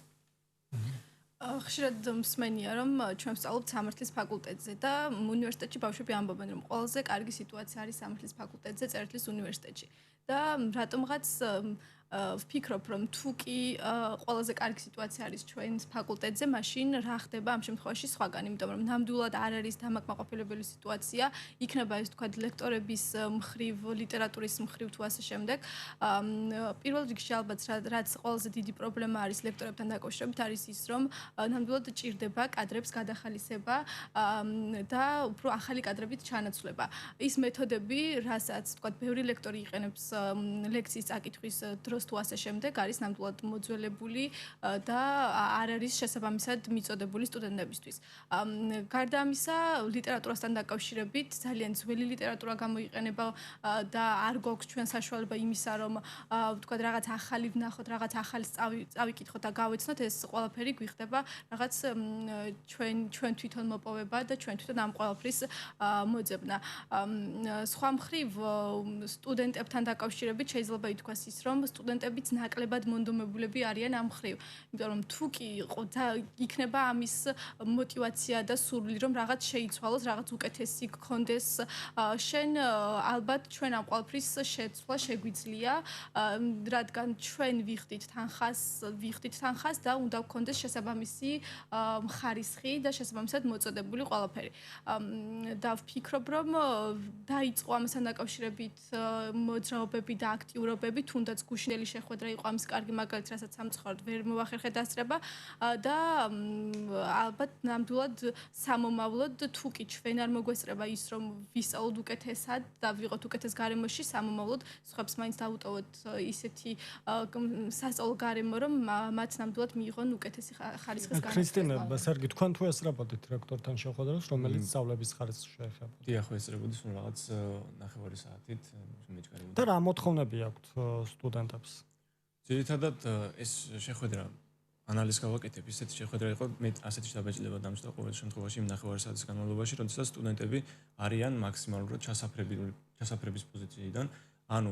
ხშირად მსმენია რომ ჩვენ ვსწავლობთ სამართლის ფაკულტეტზე და უნივერსიტეტში ბავშვები ამბობენ რომ ყველაზე კარგი სიტუაცია არის სამართლის ფაკულტეტზე წერტლის უნივერსიტეტში და რატომღაც ვფიქრობ რომ თუ კი ყველაზე კარგი სიტუაცია არის ჩვენს ფაკულტეტზე, მაშინ რა ხდება ამ შემთხვევაში სხვაგან, იმიტომ რომ ნამდვილად არ არის დამაკმაყოფილებელი სიტუაცია, იქნება ეს თქვა ლექტორების მხრივ, ლიტერატურის მხრივ თუ ასე შემდეგ. პირველ რიგში ალბათ რაც ყველაზე დიდი პრობლემა არის ლექტორებთან დაკავშირებით არის ის, რომ ნამდვილად ჭირდება კადრებს გადახალისება და უფრო ახალი კადრებით ჩანაცვლება. ის მეთოდები, რასაც თქვა ბევრი ლექტორი იყენებს ლექციის წაკითხვის დროს თუ ასე შემდეგ არის ნამდვილად მოძველებული და არ არის შესაბამისად მიწოდებული სტუდენტებისთვის. გარდა ამისა, ლიტერატურასთან დაკავშირებით ძალიან ძველი ლიტერატურა გამოიყენება და არ გვაქვს ჩვენ საშუალება იმისა, რომ ვთქვათ რაღაც ახალი ვნახოთ, რაღაც ახალს წავიკითხოთ და გავეცნოთ, ეს ყველაფერი გვიხდება რაღაც ჩვენ თვითონ მოპოვება და ჩვენ თვითონ ამ ყველაფრის მოძებნა. სხვა მხრივ სტუდენტებთან დაკავშირებით შეიძლება ითქვას ის, რომ სტუდენტებიც ნაკლებად მონდომებულები არიან ამ მხრივ. იმიტომ რომ თუ კი იქნება ამის мотиваცია და სურვილი, რომ რაღაც შეიცვალოს, რაღაც უკეთესი გქონდეს, შენ ალბათ ჩვენ ამ ყველაფრის შეცვლა შეგვიძლია, რადგან ჩვენ ვიხდით თანხას და უნდა გქონდეს შესაბამისი ხარისხი და შესაბამისად მოწოდებული ყველაფერი. და ვფიქრობ, რომ დაიწყო ამასთან დაკავშირებით მოძრაობები და აქტიურობები, თუნდაც გუშინელი შეხვედრა იყო ამის კარგი მაგალითი, რასაც სამწუხაროდ ვერ მოვახერხე დასწრება და ალბათ ნამდვილად სამომავლოდ თუ კი ჩვენ არ მოგვესწრება ის, რომ ვისწავლოთ უკეთესად და ვიყოთ უკეთეს გარემოში, სამომავლოდ სხვებს მაინც დავუტოვოთ ისეთი სასწავლო გარემო, რომ მათ ნამდვილად მიიღონ უკეთესი ხარისხის განათლება. ქრისტინე, სერგი, თქვენ თუ ესწრებოდით რექტორთან შეხვედრას, რომელიც სწავლების ხარისხს შეეხება? დიახ, ესწრებოდი სულ რაღაც 9 საათით მეჩქარებოდი. და რა მოთხოვნები აქვთ სტუდენტებს? ძირითადად ეს შეხვედრა ანალიზს გავაკეთებ, ისეთი შეხვედრა იყო, მე ასეთი დაბეჭდება დამჭდა ყოველ შემთხვევაში იმ 9 საათის განმავლობაში, როდესაც სტუდენტები არიან მაქსიმალურად ჩასაფრების პოზიციიდან, ანუ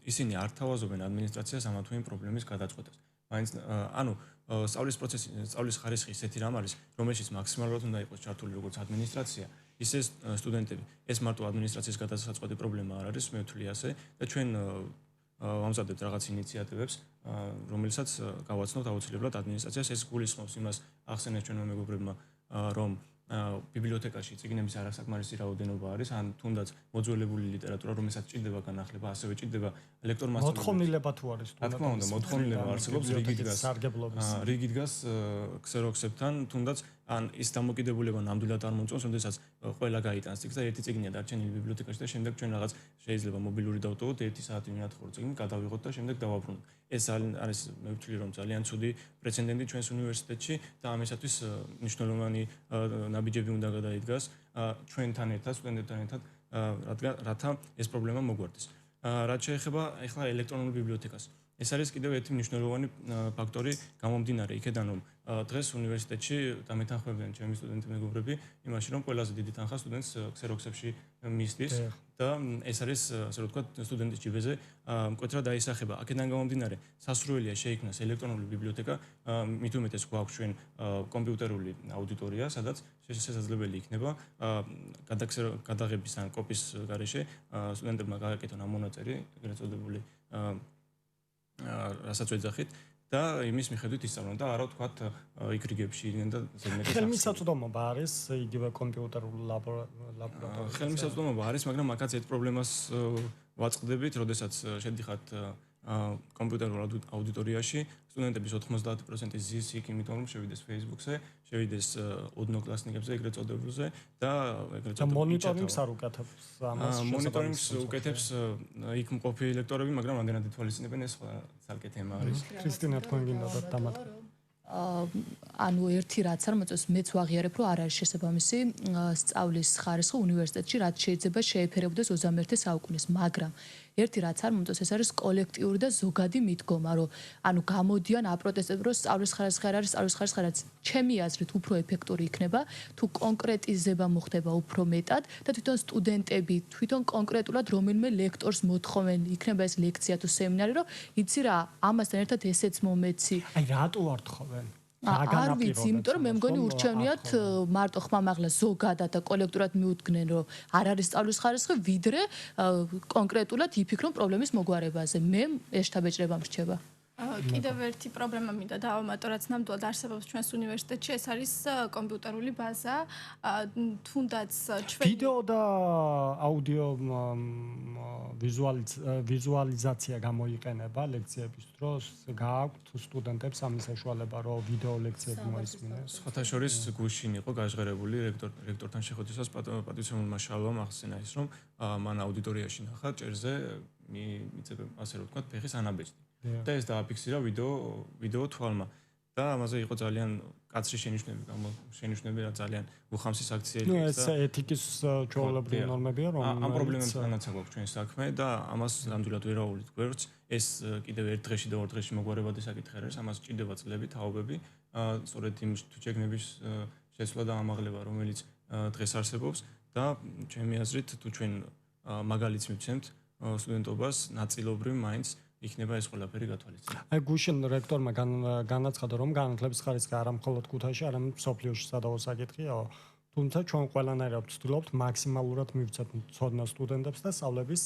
ისინი არ თავაზობენ ადმინისტრაციას ამა თუ იმ პრობლემის გადაწყვეტას. მაინც ანუ სწავლის პროცესი, სწავლის ხარისხი ისეთი რამ არის, რომელშიც მაქსიმალურად უნდა იყოს ჩართული როგორც ადმინისტრაცია, ისე სტუდენტები. ეს მარტო ადმინისტრაციის გადასაწყვეტი პრობლემა არ არის, მე ვთვლი ასე და ჩვენ ვამზადებთ რაღაც ინიციატივებს, რომელსაც გავაცნობთ აუცილებლად ადმინისტრაციას. ეს გულისხმობს იმას, ახსენეთ ჩვენმა მეგობრებმა, რომ ბიბლიოთეკაში წიგნების არასაკმარისი რაოდენობა არის, ან თუნდაც მოძველებული ლიტერატურა, რომელსაც ჭირდება განახლება, ასევე ჭირდება ლექტორმასწავლებლებს. მოთხოვნილება თუ არის რა თქმა უნდა, მოთხოვნილება არსებობს, რიგით დგას ქსეროქსებთან, თუნდაც ან ის დამოკიდებულება ნამდვილად არ მომწონს, როდესაც ყველა გაიტანს წიგნს და ერთი წიგნია დარჩენილი ბიბლიოთეკაში და შემდეგ ჩვენ რაღაც შეიძლება მობილური დავტოვოთ, 1 საათი მინათხოვრო წიგნი გადავიღოთ და შემდეგ დავაბრუნოთ. ეს არის მე ვთვლი რომ ძალიან ცუდი პრეცედენტი ჩვენს უნივერსიტეტში და ამისათვის მნიშვნელოვანი ნაბიჯები უნდა გადაიდგას ჩვენთან ერთად, სტუდენტებთან ერთად, რათა ეს პრობლემა მოგვარდეს. რაც შეეხება ახლა ელექტრონულ ბიბლიოთეკას. ეს არის კიდევ ერთი მნიშვნელოვანი ფაქტორი გამომდინარე იქედან, რომ დღეს უნივერსიტეტში დამეთანხმებიან ჩემი სტუდენტები მეგობრები იმაში, რომ ყველაზე დიდი თანხა სტუდენტს ქსეროქსებში მისდის და ეს არის, ასე რომ ვთქვათ, სტუდენტის ჯიბეზე მკვეთრად დაისახება. აქედან გამომდინარე, სასურველია შეიქმნას ელექტრონული ბიბლიოთეკა, მით უმეტეს გვაქვს ჩვენ კომპიუტერული აუდიტორია, სადაც შესაძლებელი იქნება გადაღების ან კოპის გარეშე სტუდენტებმა გააკეთონ ამ მონაწერი, ეგრეთ წოდებული რასაც ვეძახით და იმის მიხედვით ისწავლონ და არა ვთქვათ იქ რიგებში იდნენ და ზედმეტი ხელმისაწვდომობა არის იგივე კომპიუტერულ ლაბორატორიაში. ხელმისაწვდომობა არის, მაგრამ აქაც ერთ პრობლემას ვაწყდებით, როდესაც შედიხართ კომპიუტერულ აუდიტორიაში, სტუდენტების 90% ზის იქ, იმიტომ რომ შევიდეს Facebook-ზე, შევიდეს ოდნოკლასნიკებზე, ეგრეთ წოდებულზე და ეგრეთ წოდებულ მონიტორინგს არ უკეთებს ამას. მონიტორინგს უკეთებს იქ მყოფი ლექტორები, მაგრამ რამდენად ითვალისწინებენ ეს ცალკე თემა არის. ქრისტინა, თქვენ გინდათ დამატება? ანუ ერთი რაც არ მოწონს, მეც ვაღიარებ, რომ არ არის შესაბამისი სწავლის ხარისხი უნივერსიტეტში, რაც შეიძლება შეეფერებოდეს 21 საუკუნეს, მაგრამ ერთი რაც არ მომწონს, ეს არის კოლექტიური და ზოგადი მიდგომა, რომ ანუ გამოდიან აპროტესტებენ, რომ სწავლის ხარისხი არ არის, სწავლის ხარისხი რაც ჩემი აზრით უფრო ეფექტური იქნება, თუ კონკრეტიზება მოხდება უფრო მეტად და თვითონ სტუდენტები, თვითონ კონკრეტულად რომელიმე ლექტორს მოთხოვენ, იქნება ეს ლექცია თუ სემინარი, რომ იცი რა, ამასთან ერთად ესეც მომეცი. აი რატო არ თხოვენ? არ ვიცი, იმიტომ რომ მე მგონი ურჩევნიათ მარტო ხმამაღლა ზოგადად და კოლექტურად მიუდგნენ, რომ არ არის სწავლის ხარისხი, ვიდრე კონკრეტულად იფიქრონ პრობლემის მოგვარებაზე. მე ეშთაბეჭდება მრჩება. კიდევ ერთი პრობლემა მინდა დავამატო, რაც ნამდვილად არსებობს ჩვენს უნივერსიტეტში, ეს არის კომპიუტერული ბაზა. თუნდაც ჩვენ ვიდეო და აუდიო ვიზუალიზაცია გამოიყენება ლექციების დროს, გააქვთ სტუდენტებს ამის საშუალება, რომ ვიდეო ლექციები მოისმინეს. სხვათა შორის გუშინ იყო გაჟღერებული რექტორთან შეხვედრისას პატივცემულმა შალვამ ახსენა ის, რომ მან აუდიტორიაში ნახა ჭერზე მიწები, ასე რომ ვთქვათ, ფეხის ანაბეჭდი. და ეს დააფიქსირა ვიდეო თვალმა და ამაზე იყო ძალიან კაცრი შენიშვნები რა ძალიან უხამსის აქცია იყო ეს ეთიკის ჩვეულებრივი ნორმებია რომ ამ პრობლემებთანაც აქვს ჩვენი საქმე და ამას ნამდვილად ვერაუვლით გვერდს ეს კიდევ ერთ დღეში და ორ დღეში მოგვარებადი საკითხი არის ამას ჭირდება წლები თაობები სწორედ იმ თუჩეგნების შესვლა და ამაღლება რომელიც დღეს არსებობს და ჩემი აზრით თუ ჩვენ მაგალითს მივცემთ სტუდენტობას ნაწილობრივ მაინც იქნება ეს ყველაფერი გათვალისწინებული. აი გუშინ რექტორმა განაცხადა რომ განათლების ხარისხი არა მხოლოდ ქუთაისში, არამედ მსოფლიოში სადავო საკითხია, თუმცა ჩვენ ყველანაირად ვცდილობთ მაქსიმალურად მივცეთ მცოდნე სტუდენტებს და სწავლების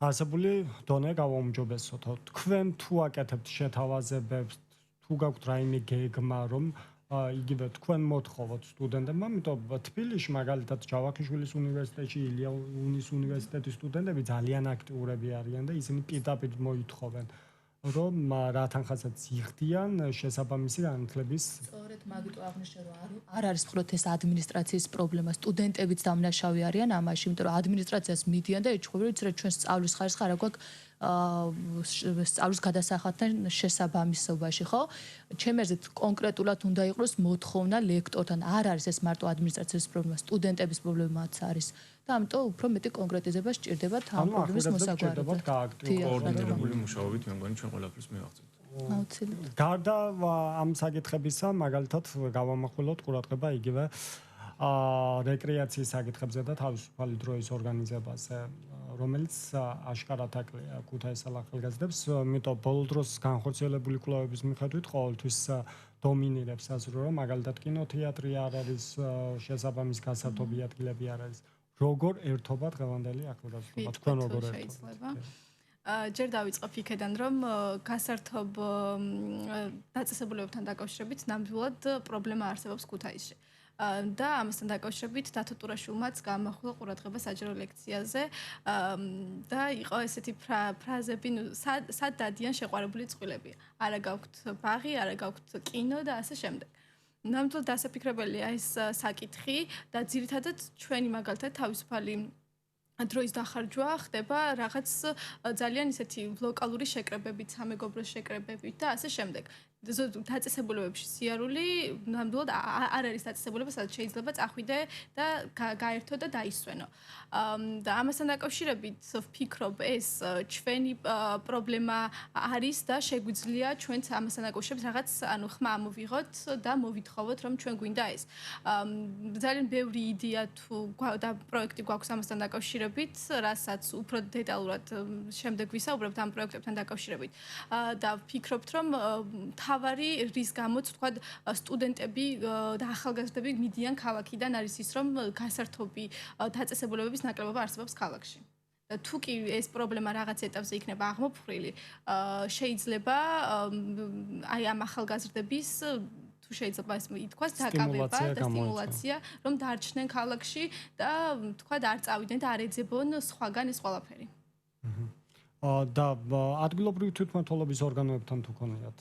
არსებული დონე გავაუმჯობესოთ. თქვენ თუ აკეთებთ შეთავაზებებს, თუ გაქვთ რაიმე გეგმა, რომ იგივე თქვენ მოთხოვოთ სტუდენტებმა, იმიტომ თბილისში მაგალითად ჯავახიშვილის უნივერსიტეტში, ილიაუნის უნივერსიტეტის სტუდენტები ძალიან აქტიურები არიან და ისინი პირდაპირ მოითხოვენ, რომ რა თანხასაც იხდიან შესაბამისი განათლების. სწორედ მაგიტო აღნიშნე რომ არ არის მხოლოდ ეს ადმინისტრაციის პრობლემა, სტუდენტებიც დამნაშავე არიან ამაში, იმიტომ რომ ადმინისტრაციას მიდიან და ეჭვობენ, რომ ჩვენ სწავლის ხარისხი არ აქვს სწავლის გადასახადთან შესაბამისობაში, ხო? ჩემი აზრით კონკრეტულად უნდა იყოს მოთხოვნა ლექტორთან. არ არის ეს მარტო ადმინისტრაციის პრობლემა, სტუდენტების პრობლემაც არის. და ამიტომ უფრო მეტი კონკრეტიზება სჭირდებათ ამ პრობლემის მოსაგვარებლად. კოორდინირებული მუშაობით მე მგონი ჩვენ ყველაფერს მივაღწევთ. აუცილებლად. გარდა ამ საკითხებისა, მაგალითად გავამახვილოთ ყურადღება იგივე რეკრეაციის საკითხებზე და თავისუფალი დროის ორგანიზებაზე, რომელიც აშკარად აკლია ქუთაისელ ახალგაზრდებს, იმიტომ ბოლო დროს განხორციელებული კვლევების მიხედვით ყოველთვის დომინირებს აზრი, რომ მაგალითად კინოთეატრი არ არის, შესაბამის გასართობი ადგილები არ არის. როგორ ერთობა დღევანდელი ახალგაზრდობა? თქვენ როგორ ერთობა? ჯერ დავიწყებ იქედან, რომ გასართობ დაწესებულებებთან დაკავშირებით ნამდვილად პრობლემა არსებობს ქუთაისში. და ამასთან დაკავშირებით დათო ტურაშვილმაც გაამახვილა ყურადღება საჯარო ლექციაზე და იყო ესეთი ფრაზები, სად დადიან შეყვარებული წყვილები. არა გაქვთ ბაღი, არა გაქვთ კინო და ასე შემდეგ. ნამდვილად დასაფიქრებელია ეს საკითხი და ძირითადად ჩვენი მაგალითად თავისუფალი დროის დახარჯვა ხდება რაღაც ძალიან ისეთი ლოკალური შეკრებებით, სამეგობრო შეკრებებით და ასე შემდეგ. დაწესებულებებში სიარული ნამდვილად არ არის დაწესებულება, სადაც შეიძლება წახვიდე და გაერთო და დაისვენო. და ამასთან დაკავშირებით ვფიქრობ, ეს ჩვენი პრობლემა არის და შეგვიძლია ჩვენც ამასთან დაკავშირებით რაღაც ხმა ამოვიღოთ და მოვითხოვოთ, რომ ჩვენ გვინდა ეს. ძალიან ბევრი იდეა თუ და პროექტი გვაქვს ამასთან დაკავშირებით, რასაც უფრო დეტალურად შემდეგ ვისაუბრებთ ამ პროექტებთან დაკავშირებით. და ვფიქრობთ, რომ თავარი რის გამოც თქვა სტუდენტები და ახალგაზრდები მიდიან ქალაქიდან არის ის რომ გასართობი დაწესებულებების ნაკლებობა არსებობს ქალაქში. თუ კი ეს პრობლემა რაღაც ეტაპზე იქნება აღმოფხრილი, შეიძლება აი ამ ახალგაზრდების თუ შეიძლება ეს ითქვას დაკავება და სტიმულაცია რომ დარჩნენ ქალაქში და თქვა არ წავიდნენ და არ ეძებონ სხვაგან ეს ყველაფერი. და ადგილობრივი თვითმმართველობის ორგანოებთან თუ ქონიათ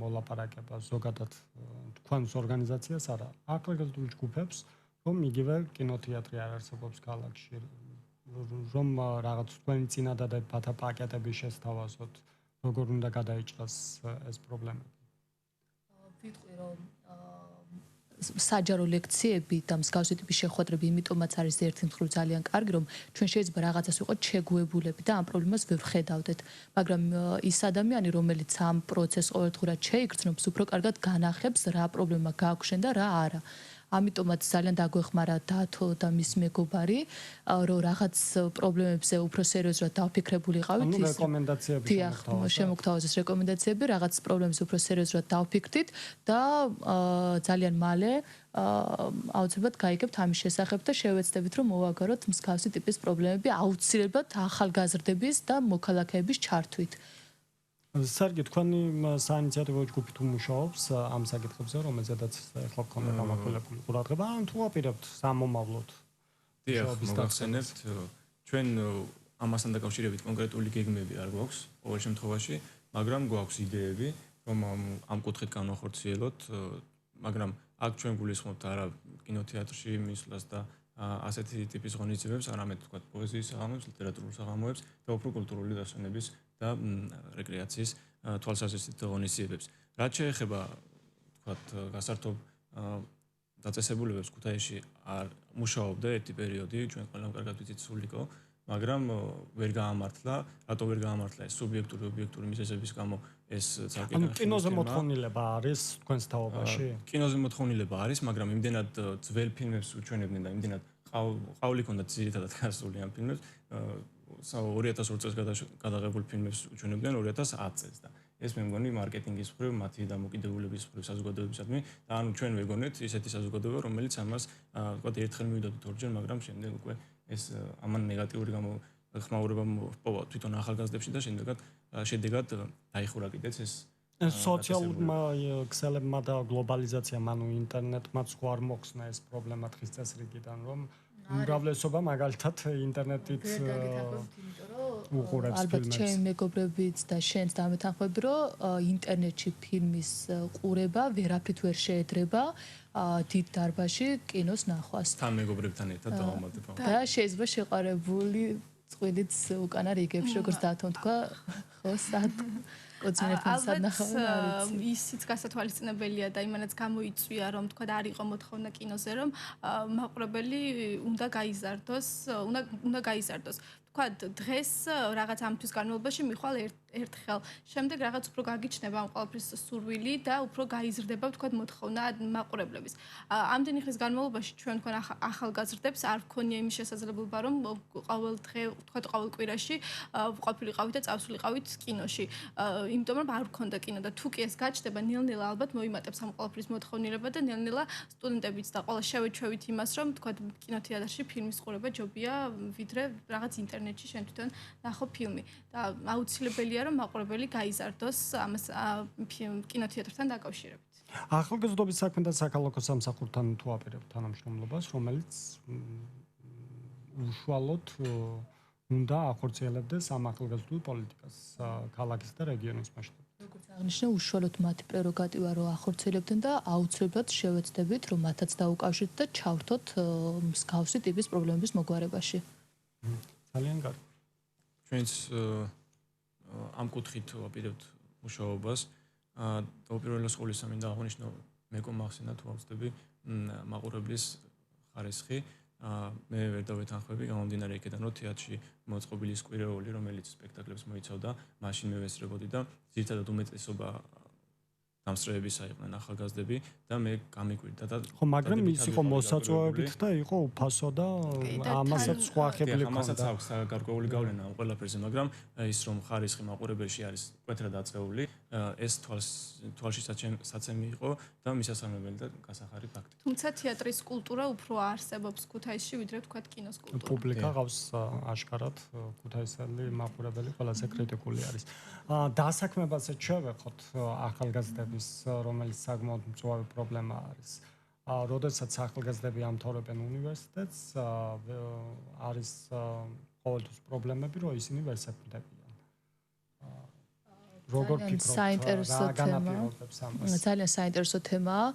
მოლაპარაკება ზოგადად თქვენს ორგანიზაციას არა ახალგაზრდულ ჯგუფებს რომ იგივე კინოთეატრი არ არსებობს ქალაქში რომ რაღაც თქვენი წინადადებათა პაკეტები შესთავაზოთ როგორ უნდა გადაიჭრას ეს პრობლემები ვიტყვი რომ საჯარო ლექციები და მსგავსი ტიპის შეხვედრები იმიტომაც არის ერთი მხრივ ძალიან კარგი რომ ჩვენ შეიძლება რაღაცას ვიყოთ შეგუებულები და ამ პრობლემას ვერ ვხედავდეთ მაგრამ ის ადამიანი რომელიც ამ პროცესს ყოველდღურად შეიგრძნობს უფრო კარგად განახებს რა პრობლემა გააქვთ და რა არა ამიტომაც ძალიან დაგვეხმარა დათო და მის მეგობარი, რომ რაღაც პრობლემებზე უფრო სერიოზულად დავფიქრებულიყავით. ანუ რეკომენდაციები შემოგთავაზეს რეკომენდაციები, რაღაც პრობლემებზე უფრო სერიოზულად დავფიქრდით და ძალიან მალე აუცილებლად გაიგებთ ამის შესახებ და შევეცდებით რომ მოვაგაროთ მსგავსი ტიპის პრობლემები აუცილებლად ახალგაზრდების და მოქალაქეების ჩართვით. სერგი, თქვენი საინიციატივო ჯგუფი თუ მუშაობს ამ საკითხებზე, რომელზედაც ახლა გქონდა გამახვილებული ყურადღება, ან თუ აპირებთ სამომავლოდ? დიახ, მოგახსენებთ, ჩვენ ამასთან დაკავშირებით კონკრეტული გეგმები არ გვაქვს ყოველ შემთხვევაში, მაგრამ გვაქვს იდეები, რომ ამ კუთხით განვახორციელოთ, მაგრამ აქ ჩვენ გულისხმობთ არა კინოთეატრში მისვლას და ასეთი ტიპის ღონისძიებებს, არამედ თქვა პოეზიის საღამოებს, ლიტერატურულ საღამოებს და უფრო კულტურული დასვენების და რეკრეაციის თვალსაზრისით ღონისძიებებს. რაც შეეხება თქვა გასართობ დაწესებულებებს ქუთაისში არ მუშაობდა ერთი პერიოდი, ჩვენ ყველამ კარგად ვიცით სულიკო, მაგრამ ვერ გაამართლა, რატო ვერ გაამართლა ეს სუბიექტური ობიექტური მიზეზების გამო ეს ძალიან ანუ კინოზე მოთხოვნილება არის თქვენს თაობაში? კინოზე მოთხოვნილება არის, მაგრამ იმდენად ძველ ფილმებს უჩვენებდნენ და იმდენად ყავლი ჰქონდათ ძირითადად გასული ამ ფილმებს 2002 წელს გადაღებულ ფილმებს უჩვენებდნენ 2010 წელს და ეს მე მგონი მარკეტინგის მხრივ მათი დამოკიდებულების მხრივ საზოგადოებისადმი და ანუ ჩვენ ვეგონეთ ისეთი საზოგადოება რომელიც ამას თქვა ერთხელ მივიდოდით ორჯერ მაგრამ შემდეგ უკვე ეს ამან ნეგატიური ხმაურება მოჰპოვა თვითონ ახალგაზრდებში და შედეგად დაიხურა კიდეც ეს სოციალურმა ქსელებმა და გლობალიზაციამ ანუ ინტერნეტმაც არ მოხსნა ეს პრობლემა დღის წესრიგიდან რომ უმრავლესობა მაგალითად ინტერნეტით უყურებს ფილმებს. ალბათ ჩემი მეგობრებიც და შენც დამეთანხმები რომ ინტერნეტში ფილმის ყურება ვერაფრით ვერ შეედრება დიდ დარბაზში კინოს ნახვას. თან მეგობრებთან ერთად დავამატებ. და შეიძლება შეყარებული წვილიც უკანა რიგებში როგორც დათომ თქვა ხო ალბათ ისიც გასათვალისწინებელია და იმანაც გამოიწვია რომ თქვა არ იყო მოთხოვნა კინოზე რომ მაყურებელი უნდა გაიზარდოს თქვა დღეს რაღაც ამთვის განმავლობაში მიხვალ ერთხელ შემდეგ რაღაც უფრო გაგიჩნდება ამ ყველაფრის სურვილი და უფრო გაიზრდება თქვა მოთხოვნა მაყურებლების ამდენი ხნის განმავლობაში ჩვენ თქვა ახალგაზრდებს არ გქონია იმის შესაძლებლობა რომ ყოველ დღე თქვა ყოველ კვირაში ყოფილიყავით და წავსულიყავით კინოში იმიტომ რომ არ გქონდა კინო და თუ კი ეს გაჩნდება ნელ-ნელა ალბათ მოიმატებს ამ ყველაფრის მოთხოვნილება და ნელ-ნელა სტუდენტებიც და ყველა შევეჩვევით იმას რომ თქვა კინოთეატრში ფილმის ყურება ჯობია ვიდრე რაღაც ინტერნეტში შენ თვითონ ნახო ფილმი და აუცილებელია რომ მაყურებელი გაიზარდოს ამას კინოთეატრთან დაკავშირებით. ახალგაზრდობის საქმე და საქალაქო სამსახურთან თუ აპირებთ თანამშრომლობას, რომელიც უშუალოდ უნდა ახორციელებდეს ამ ახალგაზრდულ პოლიტიკას ქალაქის და რეგიონის მასშტაბით. როგორც აღნიშნე, უშუალოდ მათი პრეროგატივა რო ახორციელებდნენ და აუცილებლად შევეცდებით რომ მათაც დაუკავშიროთ და ჩავრთოთ მსგავსი ტიპის პრობლემების მოგვარებაში. ძალიან კარგი. ჩვენც ამ კუთხით ვაპირებთ მუშაობას და უპირველეს ყოვლისა მინდა აღვნიშნო მეკო მახსენა თუ ავწდები მაყურებლის ხარისხი მე ვერ დავეთანხმები გამომდინარე იქიდან რომ თეატრში მოწყობილი სკვირეული რომელიც სპექტაკლებს მოიცავდა მაშინ მე ვესწრებოდი და ძირითადად უმეტესობა დამსწრეებისა იყვნენ ახალგაზრდები და მე გამიკვირდა და ხო მაგრამ ის იყო მოსაწვევებით და იყო უფასო და ამასაც სხვა ხებლი ჰქონდა. ამასაც აქვს გარკვეული გავლენა ამ ყველაფერზე, მაგრამ ის რომ ხარისხი მაყურებელში არის მკვეთრად აწეული, ეს თვალში საცემი იყო და მისასალმებელი და გასახარი ფაქტი. თუმცა თეატრის კულტურა უფრო არსებობს ქუთაისში, ვიდრე თქვა კინოს კულტურა. პუბლიკა ყავს აშკარად ქუთაისელი მაყურებელი ყველაზე კრიტიკული არის. დასაქმებასაც შევეხოთ ახალგაზრდების რომელიც საკმაოდ მწვავე პრობლემა არის. როდესაც ახალგაზრდები ამთავრებენ უნივერსიტეტს, არის ყოველთვის პრობლემები, რომ ისინი ვერ საფრთხებიან. როგორ ფიქრობთ, რა განაპირობებს ამას? ძალიან საინტერესო თემაა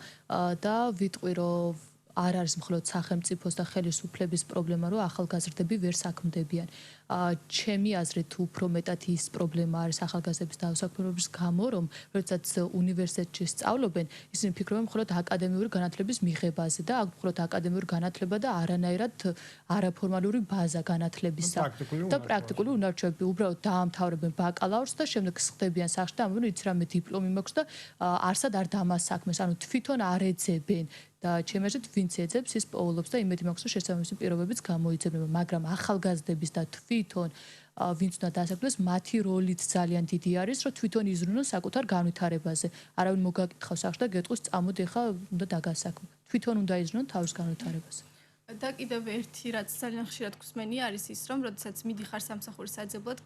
და ვიტყვი რომ არ არის მხოლოდ სახელმწიფოს და ხელისუფლების პრობლემა, რომ ახალგაზრდები ვერ საქმდებიან. ჩემი აზრით უფრო მეტად ის პრობლემა არის ახალგაზრდების დაუსაქმებლობის გამო, რომ როდესაც უნივერსიტეტში სწავლობენ, ისინი ფიქრობენ მხოლოდ აკადემიური განათლების მიღებაზე და აქ მხოლოდ აკადემიური განათლება და არანაირად არაფორმალური ბაზა განათლებისა და პრაქტიკული უნარჩვევები. უბრალოდ დაამთავრებენ ბაკალავრს და შემდეგ სხდებიან სახში და ამბობენ, იცი რამე დიპლომი მაქვს და არსად არ დამას საქმეს, ანუ თვითონ არ ეძებენ და ჩემი აზრით ვინც ეძებს ის პოულობს და იმედი მაქვს რომ შესაბამისი პირობებიც გამოიძებნება, მაგრამ ახალგაზრდების და თვითონ ვინც უნდა დასაქმდეს, მათი როლიც ძალიან დიდი არის, რომ თვითონ იზრუნონ საკუთარ განვითარებაზე. არავინ მოგაკითხავს ახლა და გეტყვის წამოდი ხა უნდა დაგასაქმო. თვითონ უნდა იზრუნონ თავის განვითარებაზე. და კიდევ ერთი რაც ძალიან ხშირად გვსმენი არის ის რომ როდესაც მიდიხარ სამსახურის საძებლად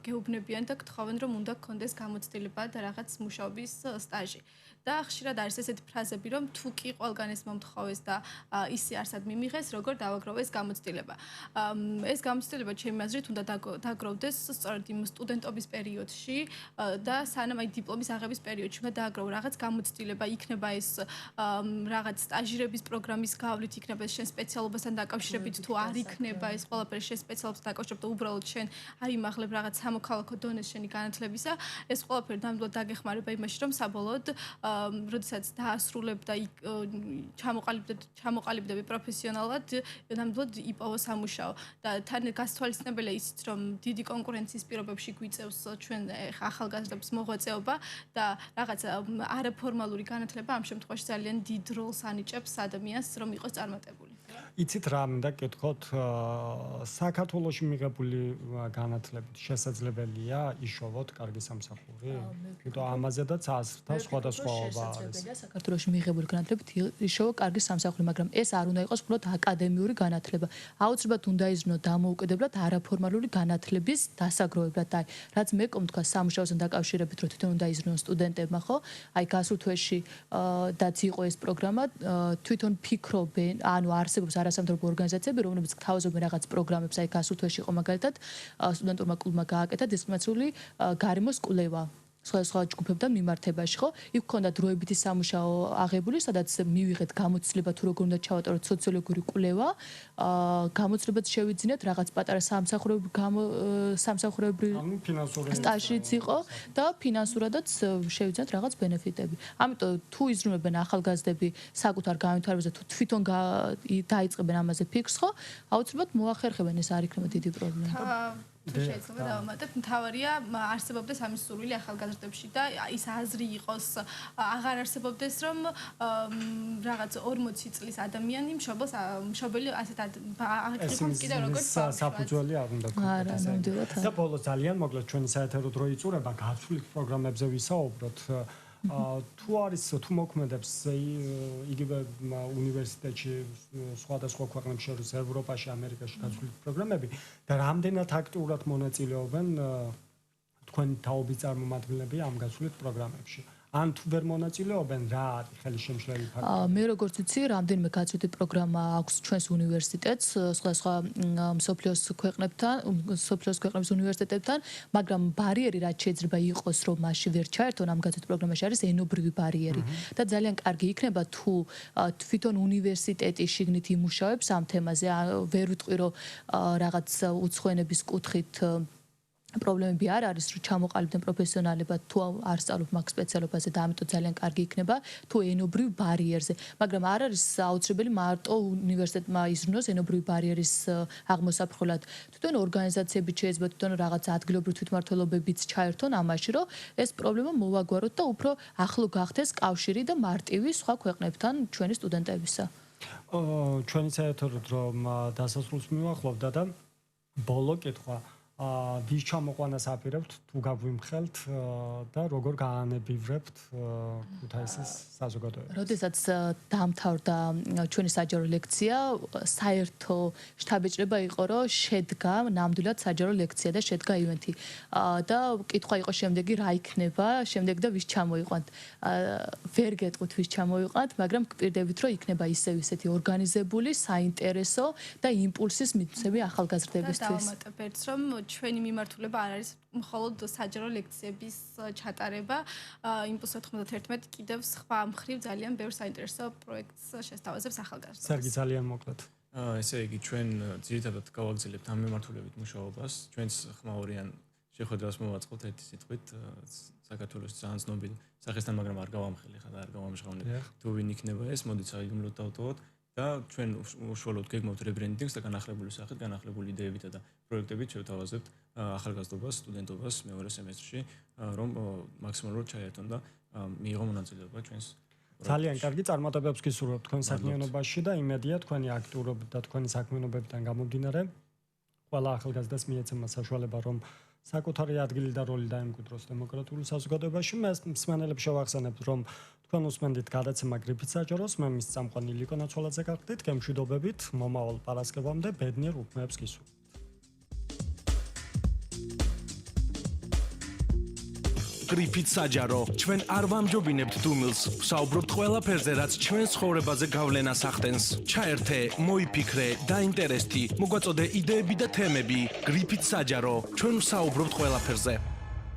გეუბნებიან და გთხოვენ რომ უნდა გქონდეს გამოცდილება და რაღაც მუშაობის სტაჟი. და ხშირად არის ესეთი ფრაზები რომ თუ კი ყველგან ეს მომთხოვეს და ისე არსად მიმიღეს როგორ დავაგროვეს გამოცდილება. ეს გამოცდილება ჩემი აზრით უნდა დაგროვდეს სწორედ იმ სტუდენტობის პერიოდში და სანამ აი დიპლომის აღების პერიოდში უნდა დააგროვო რაღაც გამოცდილება, იქნება ეს რაღაც სტაჟირების პროგრამის გავლით, იქნება შენ სპეციალობასთან დაკავშირებით თუ არ იქნება ეს ყველაფერი შენ სპეციალობასთან დაკავშირებით და უბრალოდ შენ არ იმაღლებ რაღაც სამოქალაქო დონეს შენი განათლებისა, ეს ყველაფერი ნამდვილად დაგეხმარება იმაში რომ საბოლოოდ როდესაც დაასრულებ და ჩამოყალიბდები პროფესიონალად, ნამდვილად იპოვო სამუშაო და თან გასთვალისწინებელია ისიც რომ დიდი კონკურენციის პირობებში გვიწევს ჩვენ ახალგაზრდებს მოღვაწეობა და რაღაც არაფორმალური განათლება ამ შემთხვევაში ძალიან დიდ როლს ანიჭებს ადამიანს რომ იყოს წარმატებული. იცით რა მინდა გითხოთ საქართველოში მიღებული განათლებით შესაძლებელია იშოვოთ კარგი სამსახური? თვითონ ამაზედაც ასრთა სხვადასხვაობა არის. საქართველოში მიღებული განათლებით იშოვა კარგი სამსახური, მაგრამ ეს არ უნდა იყოს მხოლოდ აკადემიური განათლება. აუცილებლად უნდა იზრუნო დამოუკიდებლად არაფორმალური განათლების დასაგროვებლად. აი, რაც მე კომთქვა სამუშაოსთან დაკავშირებით, რომ თვითონ უნდა იზრუნონ სტუდენტებმა, ხო? აი, გასულ თვეში დაც იყო ეს პროგრამა, თვითონ ფიქრობენ, ანუ არსებობს არასამთავრობო ორგანიზაციები, რომლებიც თავაზობენ რაღაც პროგრამებს, აი გასულ თვეში იყო მაგალითად სტუდენტურმა კლუბმა გააკეთა დისკრიმინაციული გარემოს კვლევა. სხვა ჯგუფებთან მიმართებაში, ხო? იქ ქონდა დროებითი სამუშაო აღებული, სადაც მივიღეთ გამოცდილება თუ როგორ უნდა ჩავატაროთ სოციოლოგიური კვლევა, გამოცდილებაც შევიძინეთ, რაღაც პატარა სამსახურებრივი სტაჟიც იყო და ფინანსურადაც შევიძინეთ რაღაც ბენეფიტები. ამიტომ თუ იზრუნებენ ახალგაზრდები საკუთარ განვითარებაზე, თუ თვითონ დაიწყებენ ამაზე ფიქრს, ხო? აუცილებლად მოახერხებენ, ეს არ იქნება დიდი პრობლემა. თუ შეიძლება დავამატებ, მთავარია არსებობდეს ამის სურვილი ახალგაზრდებში და ის აზრი იყოს, აღარ არსებობდეს რომ რაღაც 40 წლის ადამიანი მშობელი ასეთ აღიქons კიდევ როგორც საფუძველი არ უნდა გქონდეს. და ბოლოს ძალიან მოგლეთ ჩვენი საეთერო დრო იწურება, გასული პროგრამებზე ვისაუბროთ. თუ არის თუ მოქმედებს იგივე უნივერსიტეტში სხვადასხვა ქვეყნებში შორის ევროპაში, ამერიკაში გასული პროგრამები და რამდენად აქტიურად მონაწილეობენ თქვენი თაობის წარმომადგენლები ამ გასული პროგრამებში? ან თუ ვერ მონაწილეობენ, რა არის ხელშემშლელი ფაქტორი? მე როგორც ვიცი, რამდენიმე გაწყვეტილი პროგრამა აქვს ჩვენს უნივერსიტეტს, სხვა მსოფლიოს ქვეყნების უნივერსიტეტებთან, მაგრამ ბარიერი რაც შეიძლება იყოს, რომ მასში ვერ ჩაერთონ ამ გაწყვეტილ პროგრამაში არის ენობრივი ბარიერი. და ძალიან კარგი იქნება თუ თვითონ უნივერსიტეტი შიგნით იმუშავებს ამ თემაზე, ვერ ვიტყვი რომ რაღაც უცხოენების კუთხით პრობლემები არ არის, რომ ჩამოყალიბდნენ პროფესიონალებად, თუ არ სწავლობ მაგ სპეციალობაზე და ამიტომ ძალიან კარგი იქნება თუ ენობრივ ბარიერზე, მაგრამ არ არის აუცილებელი მარტო უნივერსიტეტმა იზრუნოს ენობრივი ბარიერის აღმოსაფხვრად. თვითონ ორგანიზაციები შეიძლება თვითონ რაღაც ადგილობრივი თვითმმართველობებიც ჩაერთონ ამაში, რომ ეს პრობლემა მოვაგვაროთ და უფრო ახლო გახდეს კავშირი და მარტივი სხვა ქვეყნებთან ჩვენი სტუდენტებისა. ჩვენი საერთოდ რომ დასასრულს მივახლოვდა და ბოლო კითხვა ვის ჩამოყვანას აპირებთ თუ გაგვიმხელთ და როგორ გაანებივრებთ ქუთაისის საზოგადოებას? როდესაც დამთავრდა ჩვენი საჯარო ლექცია, საერთო შტაბეჭრება იყო, რომ შედგა ნამდვილად საჯარო ლექცია და შედგა ივენთი. და კითხვა იყო შემდეგი რა იქნება, შემდეგ და ვის ჩამოიყვანთ. ვერ გეტყვით ვის ჩამოიყვანთ, მაგრამ გპირდებით რომ იქნება ისევ ისეთი ორგანიზებული, საინტერესო და იმპულსის მიცემი ახალგაზრდებისთვის. დავამატებ ერთს, რომ ჩვენი მიმართულება არ არის მხოლოდ საჯარო ლექციების ჩატარება, იმპულს 91 კიდევ სხვა მხრივ ძალიან ბევრ საინტერესო პროექტს შესთავაზებს ახალგაზრდებს. სერგი ძალიან მოკლედ. ესე იგი ჩვენ ძირითადად გავაგრძელებთ ამ მიმართულებით მუშაობას. ჩვენს ხმაურიან შეხვედრას მოვაწყოთ ერთი სიტყვით საქართველოს ძალიან ცნობილ სახესთან, მაგრამ არ გავამხელი ხა და არ გავამჟღავნებ. თუ ვინ იქნება ეს, მოდით საიდუმლოდ დავტოვოთ. და ჩვენ უშუალოდ გეგმავთ რებრენდინგს და განახლებული სახით, განახლებული იდეებითა და პროექტებით შევთავაზებთ ახალგაზრდობას, სტუდენტობას მეორე სემესტრში, რომ მაქსიმალურად ჩაერთონ და მიიღო მონაწილეობა ჩვენს ძალიან კარგი წარმატებებს გისურვებთ თქვენ საქმიანობაში და იმედია თქვენი აქტიურობით და თქვენი საქმიანობებიდან გამომდინარე ყველა ახალგაზრდას მიეცემა საშუალება რომ საკუთარი ადგილი და როლი დაემკვიდროს დემოკრატიულ საზოგადოებაში. მე მსმენელებს შევახსენებთ რომ თქვენ უსმენთ გადაცემა გრიფით საჯაროს, მე მის წამყვანი ლიკო ნაცვალაძე გახდით, გემშვიდობებით მომავალ პარასკევამდე ბედნიერ უქმეებს გისურვებთ. გრიფით საჯარო, ჩვენ არ ვამჯობინებთ დუმილს, ვსაუბრობთ ყველაფერზე, რაც ჩვენ ცხოვრებაზე გავლენას ახდენს. ჩაერთე, მოიფიქრე, დაინტერესდი, მოგვაწოდე იდეები და თემები. გრიფით საჯარო, ჩვენ ვსაუბრობთ ყველაფერზე.